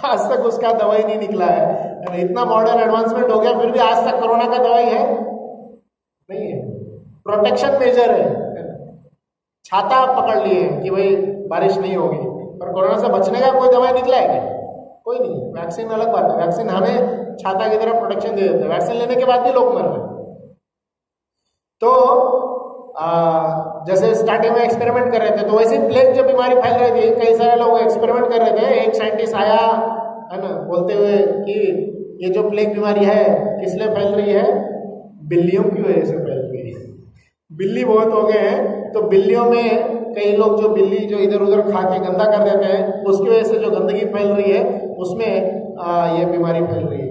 आज तक उसका दवाई नहीं निकला है। इतना मॉडर्न एडवांसमेंट हो गया, फिर भी आज तक कोरोना का दवाई है नहीं है। प्रोटेक्शन मेजर है, छाता पकड़ लिए कि भाई बारिश नहीं होगी, पर कोरोना से बचने का कोई दवाई निकला है क्या? कोई नहीं। वैक्सीन अलग बात है, वैक्सीन हमें छाता की तरह प्रोटेक्शन दे देता है, वैक्सीन लेने के बाद भी लोग मर रहे। तो जैसे स्टार्टिंग में एक्सपेरिमेंट कर रहे थे, तो वैसे प्लेग जब बीमारी फैल रही थी, कई सारे लोग एक्सपेरिमेंट कर रहे थे। एक साइंटिस्ट आया, है ना, बोलते हुए कि ये जो प्लेग बीमारी है किस लिए फैल रही है? बिल्लियों की वजह से फैल रही है। बिल्ली बहुत हो गए हैं, तो बिल्लियों में कई लोग जो बिल्ली जो इधर उधर खा के गंदा कर देते हैं, उसकी वजह से जो गंदगी फैल रही है उसमें ये बीमारी फैल रही है।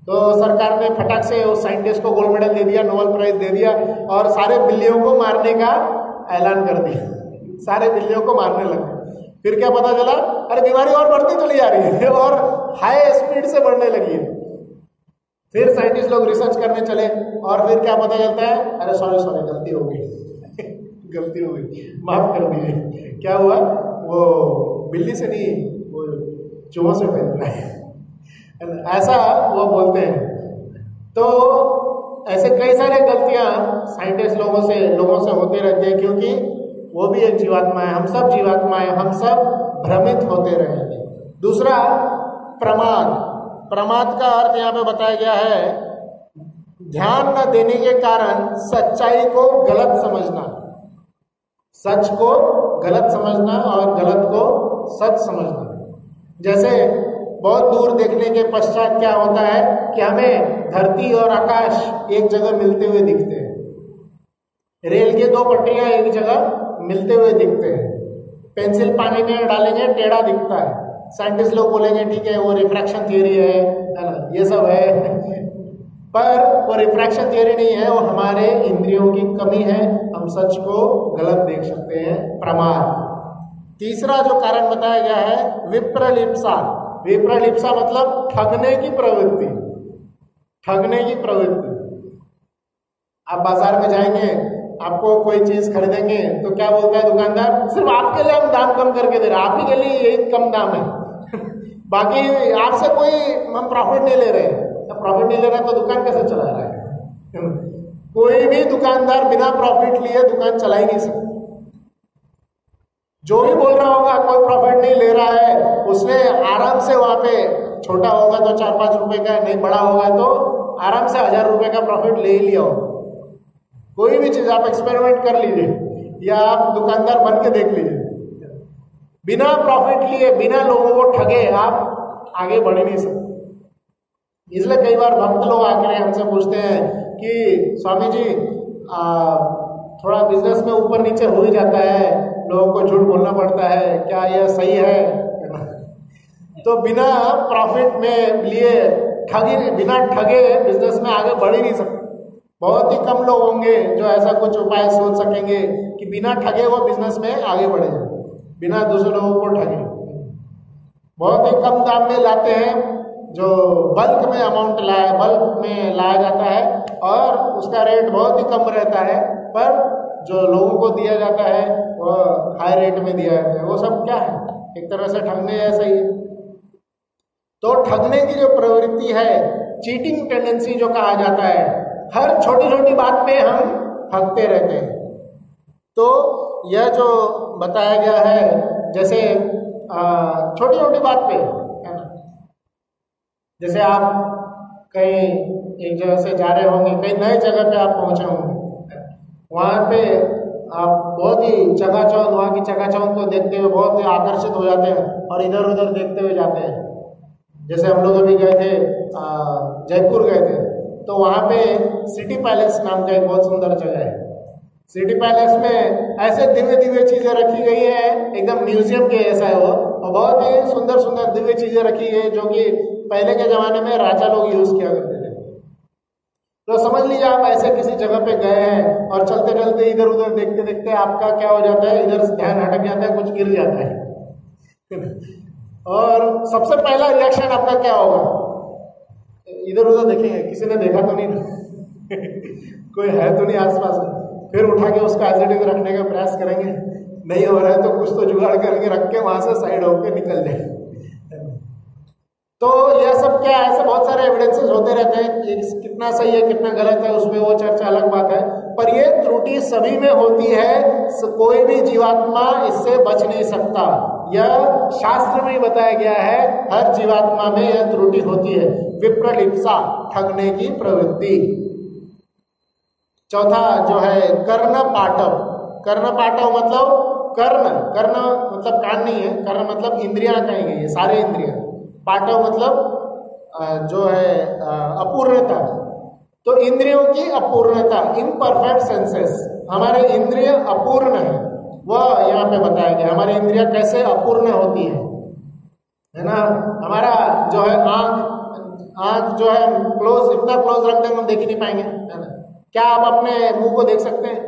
तो सरकार ने फटाक से उस साइंटिस्ट को गोल्ड मेडल दे दिया, नोबेल प्राइज दे दिया, और सारे बिल्लियों को मारने का ऐलान कर दिया। सारे बिल्लियों को मारने लगे। फिर क्या पता चला, अरे बीमारी और बढ़ती चली जा रही है और हाई स्पीड से बढ़ने लगी है। फिर साइंटिस्ट लोग रिसर्च करने चले, और फिर क्या पता चलता है, अरे सॉरी गलती हो गई गलती हो गई, माफ कर दीजिए। क्या हुआ, वो बिल्ली से नहीं, वो चूहों से फैल रहा है, ऐसा वो बोलते हैं। तो ऐसे कई सारे गलतियां साइंटिस्ट लोगों से होते रहते हैं, क्योंकि वो भी एक जीवात्मा है, हम सब जीवात्मा है, हम सब भ्रमित होते रहेंगे। दूसरा, प्रमाद। प्रमाद का अर्थ यहाँ पे बताया गया है, ध्यान न देने के कारण सच्चाई को गलत समझना, सच को गलत समझना और गलत को सच समझना। जैसे बहुत दूर देखने के पश्चात क्या होता है कि हमें धरती और आकाश एक जगह मिलते हुए दिखते हैं, रेल के 2 पटरियां एक जगह मिलते हुए दिखते हैं। पेंसिल पानी में डालेंगे टेढ़ा दिखता है, साइंटिस्ट लोग बोलेंगे ठीक है वो रिफ्रैक्शन थियरी है ना, ये सब है, पर वो रिफ्रैक्शन थियरी नहीं है, वो हमारे इंद्रियों की कमी है, हम सच को गलत देख सकते हैं, प्रमाद। तीसरा जो कारण बताया गया है, विप्रलिप्सा। विप्रलिप्सा मतलब ठगने की प्रवृत्ति, ठगने की प्रवृत्ति। आप बाजार में जाएंगे, आपको कोई चीज खरीदेंगे तो क्या बोलता है दुकानदार, सिर्फ आपके लिए हम दाम कम करके दे रहे हैं, आप ही के लिए यही कम दाम है बाकी आपसे कोई हम प्रॉफिट नहीं ले रहे हैं। प्रॉफिट नहीं ले रहा तो दुकान कैसे चला रहा है? कोई भी दुकानदार बिना प्रॉफिट लिए दुकान चला ही नहीं सकता। जो भी बोल रहा होगा कोई प्रॉफिट नहीं ले रहा है, उसने आराम से वहां पे, छोटा होगा तो 4-5 रुपए का, नहीं बड़ा होगा तो आराम से 1000 रुपए का प्रॉफिट ले ही लिया हो। कोई भी चीज आप एक्सपेरिमेंट कर लीजिए या आप दुकानदार बन के देख लीजिए, बिना प्रॉफिट लिए, बिना लोगों को ठगे आप आगे बढ़ ही नहीं सकते। इसलिए कई बार भक्त लोग आकर हमसे पूछते हैं कि स्वामी जी थोड़ा बिजनेस में ऊपर नीचे हो ही जाता है, लोगों को झूठ बोलना पड़ता है, क्या यह सही है? तो बिना प्रॉफिट में लिए बिना ठगे बिजनेस में आगे बढ़ ही नहीं सकते। बहुत ही कम लोग होंगे जो ऐसा कुछ उपाय सोच सकेंगे कि बिना ठगे वो बिजनेस में आगे बढ़े, बिना दूसरे लोगों को ठगे। बहुत ही कम दाम में लाते हैं, जो बल्क में अमाउंट बल्क में लाया जाता है और उसका रेट बहुत ही कम रहता है, पर जो लोगों को दिया जाता है वो हाई रेट में दिया जाता है। वो सब क्या है? एक तरह से ठगने जैसा ही है। तो ठगने की जो प्रवृत्ति है, चीटिंग टेंडेंसी जो कहा जाता है, हर छोटी छोटी बात में हम ठगते रहते हैं। तो यह जो बताया गया है, जैसे छोटी छोटी बात पे है ना, जैसे आप कहीं एक जगह से जा रहे होंगे, कहीं नए जगह पे आप पहुंचे होंगे, वहां पे आप बहुत ही चकाचौंध, वहां की चकाचौंध को देखते हुए बहुत ही आकर्षित हो जाते हैं और इधर उधर देखते हुए जाते हैं। जैसे हम लोग अभी गए थे, जयपुर गए थे, तो वहां पे सिटी पैलेस नाम का एक बहुत सुंदर जगह है। सिटी पैलेस में ऐसे दिव्य दिव्य चीजें रखी गई है, एकदम म्यूजियम के ऐसा है वो, और बहुत ही सुंदर सुंदर दिव्य चीजें रखी है जो कि पहले के जमाने में राजा लोग यूज किया करते थे। तो समझ लीजिए आप ऐसे किसी जगह पे गए हैं और चलते चलते इधर उधर देखते देखते आपका क्या हो जाता है, इधर से ध्यान हटक जाता है, कुछ गिर जाता है और सबसे पहला रिएक्शन आपका क्या होगा? इधर उधर देखेंगे, किसी ने देखा तो नहीं कोई है तो नहीं आसपास, फिर उठा के उसका एज इट इज रखने का प्रयास करेंगे, नहीं हो रहा है तो कुछ तो जुगाड़ करके रख के वहां से साइड होकर निकल जाए। तो यह सब क्या है, ऐसे बहुत सारे एविडेंसेस होते रहते हैं कि कितना सही है कितना गलत है, उसमें वो चर्चा अलग बात है, पर ये त्रुटि सभी में होती है, कोई भी जीवात्मा इससे बच नहीं सकता। यह शास्त्र में बताया गया है, हर जीवात्मा में यह त्रुटि होती है, विप्रलिप्सा, ठगने की प्रवृत्ति। चौथा जो है कर्ण पाटव। कर्ण पाटव मतलब कर्ण मतलब कान नहीं है, कर्ण मतलब इंद्रियां कही गई है, सारे इंद्रियां। पाटव मतलब जो है अपूर्णता, तो इंद्रियों की अपूर्णता, इम्परफेक्ट सेंसेस, हमारे इंद्रिय अपूर्ण है, वह यहाँ पे बताया गया। हमारी इंद्रियां कैसे अपूर्ण होती है ना। हमारा जो है आंख जो है क्लोज, इतना क्लोज रख देंगे हम देख ही नहीं पाएंगे, है ना। क्या आप अपने मुंह को देख सकते हैं?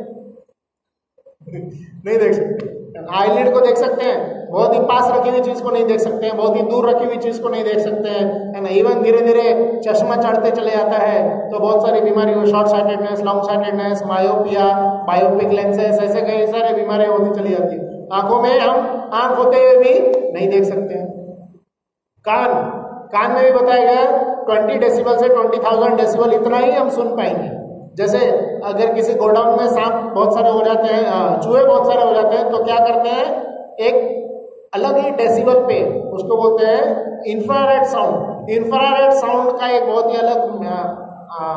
नहीं देख सकते। आईलिड को देख सकते हैं, बहुत ही पास रखी हुई चीज को नहीं देख सकते हैं, बहुत ही दूर रखी हुई चीज को नहीं देख सकते हैं, है ना। इवन धीरे धीरे चश्मा चढ़ते चले जाता है तो बहुत सारी बीमारी, short sightedness, long sightedness, myopia, biopic lenses, ऐसे कई सारे बीमारियां होती चली जाती है। आंखों में हम आंख होते हुए भी नहीं देख सकते हैं। कान में भी बताया गया 20 डेसिबल से 20,000 डेसिबल इतना ही हम सुन पाएंगे। जैसे अगर किसी गोडाउन में सांप बहुत सारे हो जाते हैं, चूहे बहुत सारे हो जाते हैं, तो क्या करते हैं, एक अलग ही डेसिबल पे, उसको बोलते हैं इंफ्रारेड साउंड। इंफ्रारेड साउंड का एक बहुत ही अलग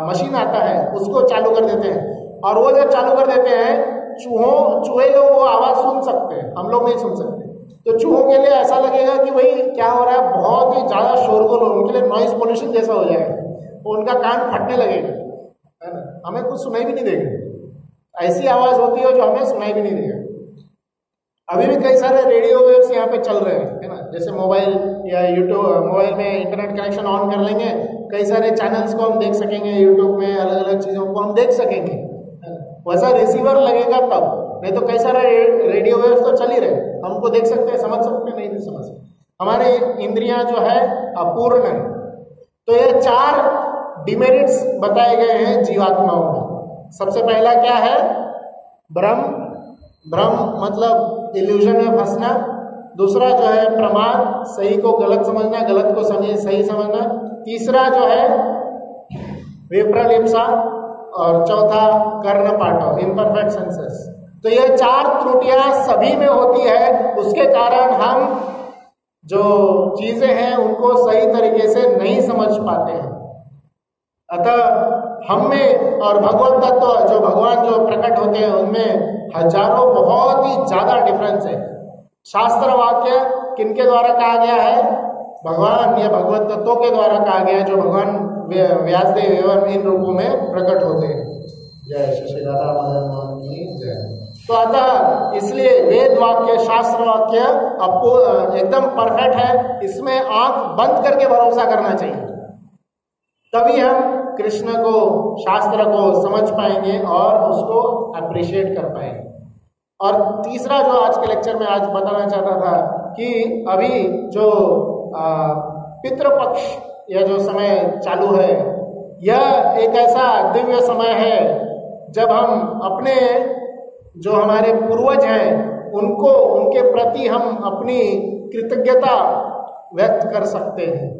मशीन आता है, उसको चालू कर देते हैं, और वो जब चालू कर देते हैं, चूहे लोग वो आवाज सुन सकते हैं, हम लोग नहीं सुन सकते। तो चूहों के लिए ऐसा लगेगा कि भाई क्या हो रहा है, बहुत ही ज्यादा शोरगुल, उनके लिए नॉइज पोल्यूशन जैसा हो जाएगा, तो उनका कान फटने लगेगा, है ना। हमें कुछ सुनाई भी नहीं देगा, ऐसी आवाज होती है जो हमें सुनाई भी नहीं देगा। अभी भी कई सारे रेडियो वेव्स यहाँ पे चल रहे हैं, है ना। जैसे मोबाइल या यूट्यूब, मोबाइल में इंटरनेट कनेक्शन ऑन कर लेंगे, कई सारे चैनल्स को हम देख सकेंगे, यूट्यूब में अलग अलग चीजों को हम देख सकेंगे, वैसा रिसीवर लगेगा तब, नहीं तो कई सारे रेडियो वेव्स तो चल ही रहे, हमको देख सकते हैं, समझ सकते हैं, नहीं समझ सकते। हमारे इंद्रियां जो है अपूर्ण है। तो ये 4 डिमेरिट्स बताए गए हैं जीवात्माओं में। सबसे पहला क्या है, भ्रम, भ्रम मतलब इल्यूजन में फंसना। दूसरा जो है प्रमाद, सही को गलत समझना, गलत को सही समझना। तीसरा जो है विप्रलिप्सा, और चौथा कर्णपाठ, इम्परफेक्ट सेंसेस। तो ये 4 त्रुटियां सभी में होती है, उसके कारण हम जो चीजें हैं उनको सही तरीके से नहीं समझ पाते हैं। अतः हम में और भगवत तत्व जो भगवान जो प्रकट होते हैं उनमें हजारों बहुत ही ज्यादा डिफरेंस है। शास्त्र वाक्य किनके द्वारा कहा गया है? भगवान या भगवत तत्वों के द्वारा कहा गया है, जो भगवान व्यासदेव एवं इन रूपों में प्रकट होते हैं। जय श्री राधा मदन मोहन की जय। तो अतः इसलिए वेद वाक्य, शास्त्र वाक्य आपको एकदम परफेक्ट है, इसमें आंख बंद करके भरोसा करना चाहिए, तभी हम कृष्ण को, शास्त्र को समझ पाएंगे और उसको अप्रिशिएट कर पाएंगे। और तीसरा जो आज के लेक्चर में आज बताना चाहता था कि अभी जो पितृपक्ष यह जो समय चालू है, यह एक ऐसा दिव्य समय है जब हम अपने जो हमारे पूर्वज हैं उनको, उनके प्रति हम अपनी कृतज्ञता व्यक्त कर सकते हैं।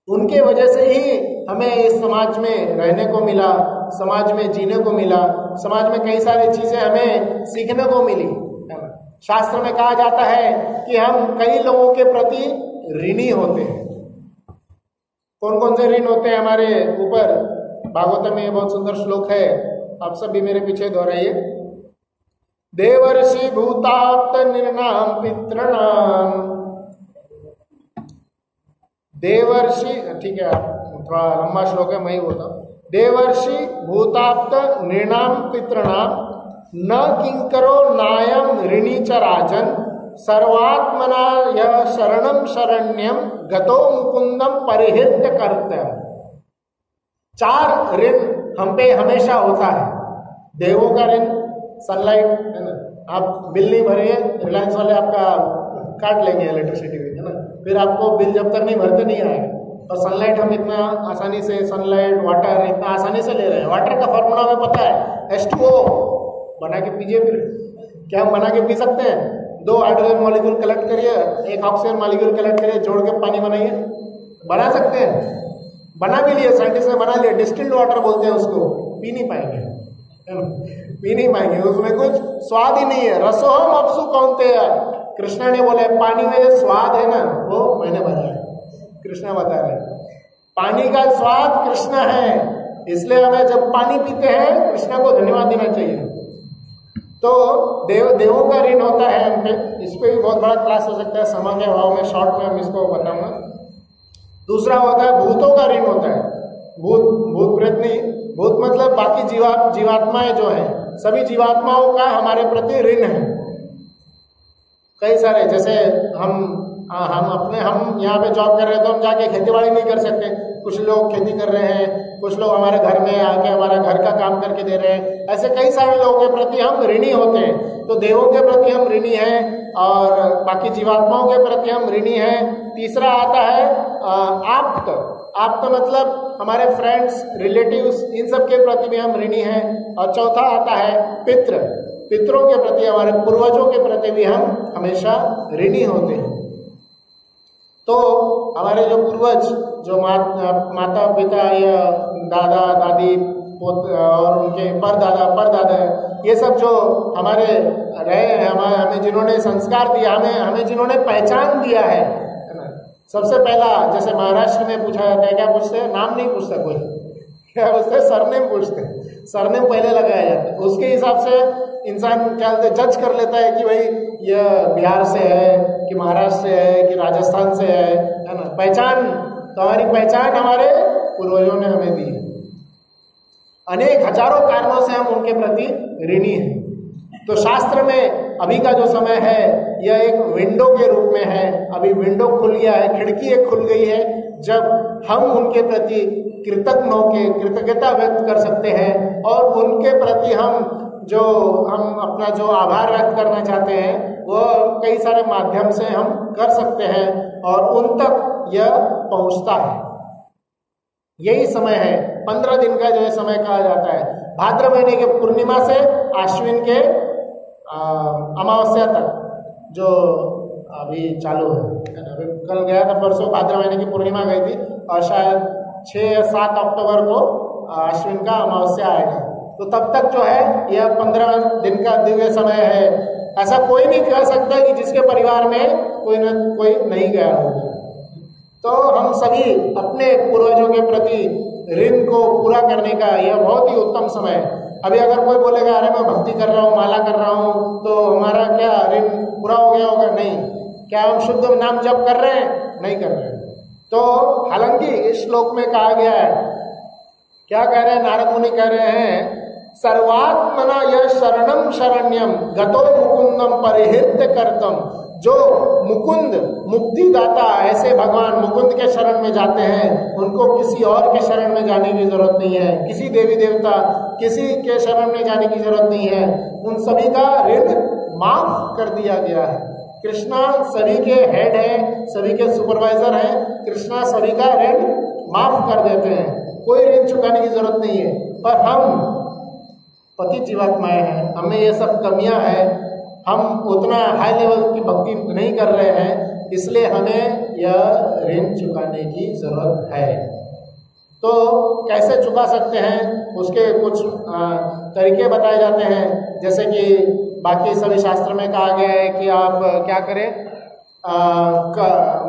उनके वजह से ही हमें इस समाज में रहने को मिला, समाज में जीने को मिला, समाज में कई सारी चीजें हमें सीखने को मिली। शास्त्र में कहा जाता है कि हम कई लोगों के प्रति ऋणी होते हैं। कौन कौन से ऋण होते हैं हमारे ऊपर? भागवत में बहुत सुंदर श्लोक है, आप सब भी मेरे पीछे दोहराइए। देवर्षि भूताप्त निर्णाम पितृणाम, देवर्षि, ठीक है थोड़ा लंबा श्लोक है, मैं ही बोलता हूं। देवर्षि भूताप्त निर्णाम पितृणाम न किंकरो नायम ऋणी च राजन सर्वात्मना यह शरणम शरण्यम गतो मुकुंदम परिहृत्य कर्तव्य। 4 ऋण हम पे हमेशा होता है। देवों का ऋण, सनलाइट है ना, आप बिल नहीं भरिए, रिलायंस वाले आपका काट लेंगे इलेक्ट्रिसिटी बिल, है ना, फिर आपको बिल जब तक नहीं भरते नहीं आएगा। और सनलाइट हम इतना आसानी से, सनलाइट वाटर इतना आसानी से ले रहे हैं। वाटर का फॉर्मूला हमें पता है, H2O, बना के पीजिए। फिर क्या हम बना के पी सकते हैं? 2 हाइड्रोजन मॉलिक्यूल कलेक्ट करिए, 1 ऑक्सीजन मॉलिक्यूल कलेक्ट करिए, जोड़ के पानी बनाइए, बना सकते हैं। बना भी लिए, साइंटिस्ट ने बना लिया, डिस्टिल्ड वाटर बोलते हैं उसको। पी नहीं पाएंगे, पी नहीं पाएंगे, उसमें कुछ स्वाद ही नहीं है। रसोहम अपसु कौनतेय, कृष्णा ने बोला पानी में जो स्वाद है ना वो मैंने बताया, कृष्णा बता रहे पानी का स्वाद कृष्ण है। इसलिए हमें जब पानी पीते हैं कृष्णा को धन्यवाद देना चाहिए। तो देवों का ऋण होता है हम पे, इस पे भी बहुत बड़ा क्लास हो सकता है, समय के अभाव में शॉर्ट में हम इसको बताऊंगा। दूसरा होता है भूतों का ऋण होता है। भूत प्रेत नहीं, भूत मतलब बाकी जीवात्माएं जो है, सभी जीवात्माओं का हमारे प्रति ऋण है। कई सारे, जैसे हम यहाँ पे जॉब कर रहे हैं तो हम जाके खेती बाड़ी नहीं कर सकते, कुछ लोग खेती कर रहे हैं, कुछ लोग हमारे घर में आके हमारा घर का काम करके दे रहे हैं। ऐसे कई सारे लोगों के प्रति हम ऋणी होते हैं। तो देवों के प्रति हम ऋणी हैं और बाकी जीवात्माओं के प्रति हम ऋणी हैं। तीसरा आता है आप्त। आप्त मतलब हमारे फ्रेंड्स, रिलेटिव्स, इन सब के प्रति भी हम ऋणी हैं। और चौथा आता है पितृ। पितरों के प्रति, हमारे पूर्वजों के प्रति भी हम हमेशा ऋणी होते हैं। तो हमारे जो पूर्वज, जो माता पिता या दादा दादी और उनके परदादा, ये सब जो हमारे रहे हैं, हमें जिन्होंने संस्कार दिया, हमें जिन्होंने पहचान दिया है ना। सबसे पहला, जैसे महाराष्ट्र में पूछा जाता है, क्या पूछते हैं? नाम नहीं पूछता कोई, क्या पूछते हैं? सरनेम पूछते हैं। सरनेम पहले लगाया जाता है, उसके हिसाब से इंसान क्या जज कर लेता है कि भाई यह बिहार से है कि महाराष्ट्र से है कि राजस्थान से है ना। पहचान, तो हमारी पहचान हमारे पूर्वजों ने हमें दी है। अनेक हजारों कारणों से हम उनके प्रति ऋणी हैं। तो शास्त्र में अभी का जो समय है यह एक विंडो के रूप में है। अभी विंडो खुल गया है, खिड़की एक खुल गई है, जब हम उनके प्रति कृतज्ञ होकर कृतज्ञता व्यक्त कर सकते हैं और उनके प्रति हम अपना जो आभार व्यक्त करना चाहते हैं वो कई सारे माध्यम से हम कर सकते हैं और उन तक यह पहुंचता है। यही समय है 15 दिन का जो है समय कहा जाता है। भाद्र महीने के पूर्णिमा से आश्विन के अमावस्या तक जो अभी चालू है। अभी कल गया था, परसों भाद्र महीने की पूर्णिमा गई थी और शायद 6 या 7 अक्टूबर को अश्विन का अमावस्या आएगा। तो तब तक जो है यह 15 दिन का दिव्य समय है। ऐसा कोई नहीं कह सकता कि जिसके परिवार में कोई नहीं गया होगा। तो हम सभी अपने पूर्वजों के प्रति ऋण को पूरा करने का यह बहुत ही उत्तम समय है। अभी अगर कोई बोलेगा अरे मैं भक्ति कर रहा हूँ, माला कर रहा हूँ, तो हमारा क्या ऋण पूरा हो गया होगा? नहीं। क्या हम शुद्ध नाम जप कर रहे हैं? नहीं कर रहे हैं। तो हालांकि इस श्लोक में कहा गया है, क्या कह रहे हैं नारद मुनि? कह रहे हैं सर्वात्मना यह शरणम शरण्यम गतो मुकुंदम परिहृत्य करतम। जो मुकुंद मुक्तिदाता, ऐसे भगवान मुकुंद के शरण में जाते हैं, उनको किसी और के शरण में जाने की जरूरत नहीं है, किसी देवी देवता किसी के शरण में जाने की जरूरत नहीं है। उन सभी का ऋण माफ कर दिया गया है। कृष्णा सभी के हेड है, सभी के सुपरवाइजर हैं। कृष्णा सभी का ऋण माफ कर देते हैं, कोई ऋण चुकाने की जरूरत नहीं है। पर हम पतित जीवात्माएं हैं, हमें ये सब कमियां हैं, हम उतना हाई लेवल की भक्ति नहीं कर रहे हैं, इसलिए हमें यह ऋण चुकाने की जरूरत है। तो कैसे चुका सकते हैं, उसके कुछ तरीके बताए जाते हैं। जैसे कि बाकी सभी शास्त्र में कहा गया है कि आप क्या करें,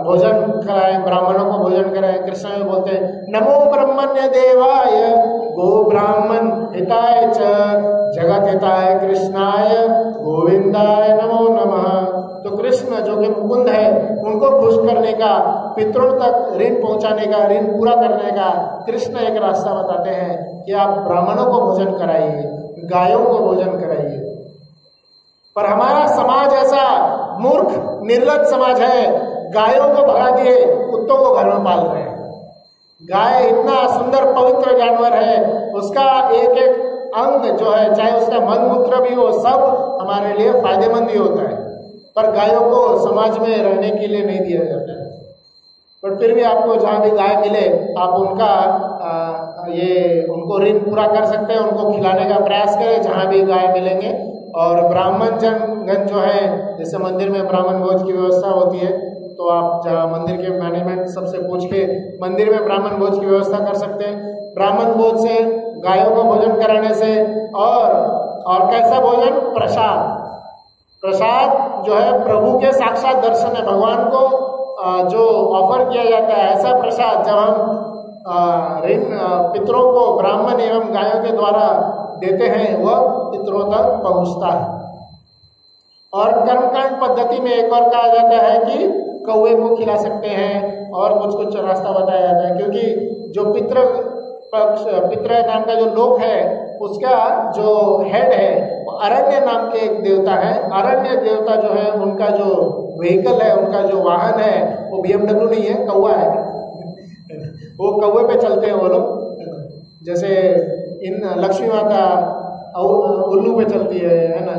भोजन कराएं, ब्राह्मणों को भोजन कराएं। कृष्ण में बोलते हैं नमो ब्रह्मण्य देवाय गो ब्राह्मण हिताय च जगत हिताय कृष्णाय गोविंदाय नमो नमः। तो कृष्ण जो कि मुकुंद है, उनको खुश करने का, पितरों तक ऋण पहुंचाने का, ऋण पूरा करने का कृष्ण एक रास्ता बताते हैं कि आप ब्राह्मणों को भोजन कराइए, गायों को भोजन कराइए। पर हमारा समाज ऐसा मूर्ख निर्लज्ज समाज है, गायों को भगा दिए कुत्तों को घर में पाल रहे हैं। गाय इतना सुंदर पवित्र जानवर है, उसका एक एक अंग जो है, चाहे उसका मल मूत्र भी हो, सब हमारे लिए फायदेमंद ही होता है। पर गायों को समाज में रहने के लिए नहीं दिया जाता है। पर फिर भी आपको जहाँ भी गाय मिले, आप उनका उनको ऋण पूरा कर सकते हैं, उनको खिलाने का प्रयास करें जहाँ भी गाय मिलेंगे। और ब्राह्मण जन जो है, जैसे मंदिर में ब्राह्मण भोज की व्यवस्था होती है, तो आप जहाँ मंदिर के मैनेजमेंट सबसे पूछ के मंदिर में ब्राह्मण भोज की व्यवस्था कर सकते हैं। ब्राह्मण भोज से, गायों को भोजन कराने से, और कैसा भोजन? प्रसाद जो है प्रभु के साक्षात दर्शन है। भगवान को जो ऑफर किया जाता है, ऐसा प्रसाद जब हम पितरों को ब्राह्मण एवं गायों के द्वारा देते हैं, वह पितरों तक पहुंचता है। और कर्मकांड पद्धति में एक और कहा जाता है कि कौवे को खिला सकते हैं, और कुछ रास्ता बताया जाता है। क्योंकि जो पितृ नाम का जो लोक है, उसका जो हेड है वो अरण्य नाम के एक देवता है। अरण्य देवता जो है, उनका जो व्हीकल है, उनका जो वाहन है, वो BMW नहीं है, कौवा है। वो कौवे पे चलते हैं वो लोग। जैसे इन लक्ष्मी माता उल्लू पे चलती है ना,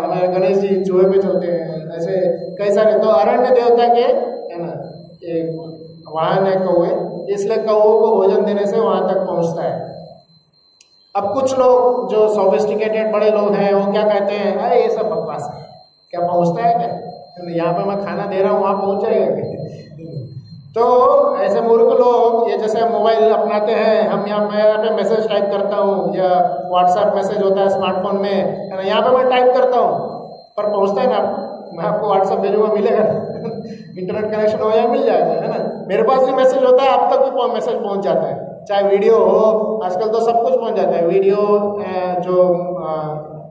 हमारे गणेश जी चूहे पे चलते हैं, ऐसे कई सारे। तो अरण्य देवता के है ना एक वाहन है कौवे, इसलिए कौवों को भोजन देने से वहां तक पहुंचता है। अब कुछ लोग जो सोफिस्टिकेटेड बड़े लोग हैं, वो क्या कहते हैं, अरे ये सब बकवास है, क्या पहुंचता है क्या? यहाँ पे मैं खाना दे रहा हूँ, वहां पहुंच जाएगा। तो ऐसे मूर्ख लोग, ये जैसे मोबाइल अपनाते हैं, मैं यहाँ पे मैसेज टाइप करता हूँ, या व्हाट्सएप मैसेज होता है स्मार्टफोन में, है ना, यहाँ पे मैं टाइप करता हूँ, पर पहुँचता है ना आपको? मैं आपको व्हाट्सएप भेजूंगा, मिलेगा? इंटरनेट कनेक्शन हो जाए, मिल जाएगा, है ना। मेरे पास भी मैसेज होता है, आप तक भी मैसेज पहुँच जाता है, चाहे वीडियो हो, आजकल तो सब कुछ पहुँच जाता है। वीडियो, जो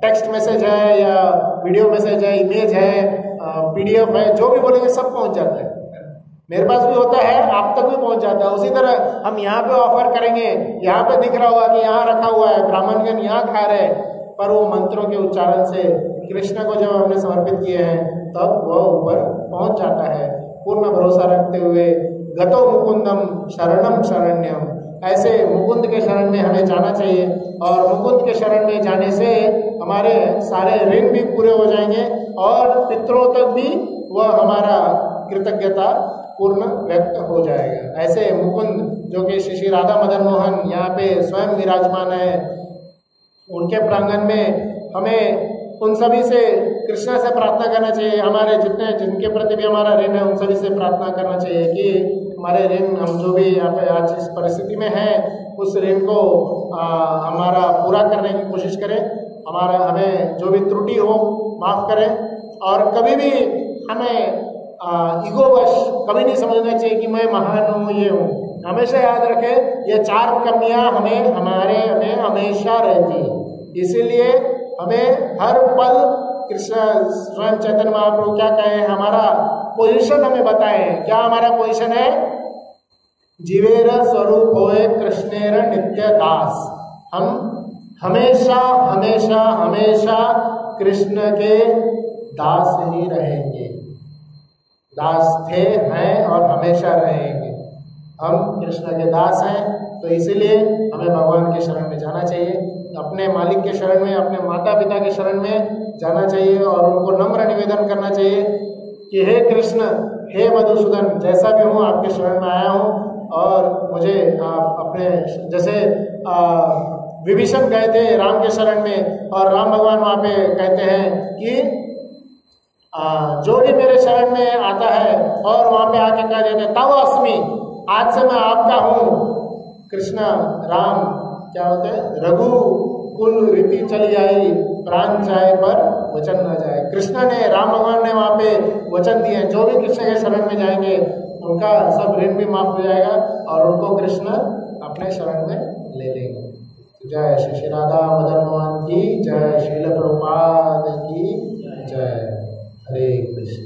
टेक्स्ट मैसेज है या वीडियो मैसेज है, इमेज है, PDF है, जो भी बोलेंगे सब पहुँच जाता है। मेरे पास भी होता है, आप तक भी पहुंच जाता है। उसी तरह हम यहाँ पे ऑफर करेंगे, यहाँ पे दिख रहा होगा कि यहाँ रखा हुआ है, ब्राह्मणगण यहाँ खा रहे, पर वो मंत्रों के उच्चारण से कृष्ण को जब हमने समर्पित किए हैं, तब वह ऊपर पहुंच जाता है। पूर्ण भरोसा रखते हुए गतो मुकुंदम शरणम शरण्यम, ऐसे मुकुंद के शरण में हमें जाना चाहिए और मुकुंद के शरण में जाने से हमारे सारे ऋण भी पूरे हो जाएंगे और पितरों तक भी वह हमारा कृतज्ञता पूर्ण व्यक्त हो जाएगा। ऐसे मुकुंद जो कि श्री राधा मदन मोहन यहाँ पे स्वयं विराजमान है, उनके प्रांगण में हमें उन सभी से कृष्ण से प्रार्थना करना चाहिए। हमारे जिनके प्रति भी हमारा ऋण है उन सभी से प्रार्थना करना चाहिए कि हमारे ऋण, हम जो भी यहाँ पे आज इस परिस्थिति में हैं उस ऋण को हमारा पूरा करने की कोशिश करें। हमें जो भी त्रुटि हो माफ करें और कभी भी हमें ईगोवश कभी नहीं समझना चाहिए कि मैं महान हूँ, ये हूँ। हमेशा याद रखें ये 4 कमियां हमें हमेशा रहती है। इसीलिए हमें हर पल कृष्ण स्वयं चैतन्य महाप्रभु क्या कहे, हमारा पोजीशन हमें बताएं। क्या हमारा पोजीशन है? जीवेर स्वरूप होए कृष्णेर नित्य दास। हम हमेशा हमेशा हमेशा कृष्ण के दास ही रहेंगे, दास थे, हैं और हमेशा रहेंगे। हम कृष्ण के दास हैं, तो इसीलिए हमें भगवान के शरण में जाना चाहिए, अपने मालिक के शरण में, अपने माता पिता के शरण में जाना चाहिए और उनको नम्र निवेदन करना चाहिए कि हे कृष्ण, हे मधुसूदन, जैसा भी हूँ आपके शरण में आया हूँ और मुझे आप अपने, जैसे विभीषण गए थे राम के शरण में और राम भगवान वहाँ पे कहते हैं कि जो भी मेरे शरण में आता है और वहाँ पे आके कह देते तव अस्मि, आज से मैं आपका हूँ। कृष्ण राम क्या होते हैं? रघु कुल रीति चली आई, प्राण जाए पर वचन न जाए। कृष्ण ने, राम भगवान ने वहाँ पे वचन दिए, जो भी कृष्ण के शरण में जाएंगे उनका सब ऋण भी माफ हो जाएगा और उनको कृष्ण अपने शरण में ले लेंगे। जय श्री राधा मदन मोहन की जय, श्रील प्रभुपाद की जय। हरे कृष्ण।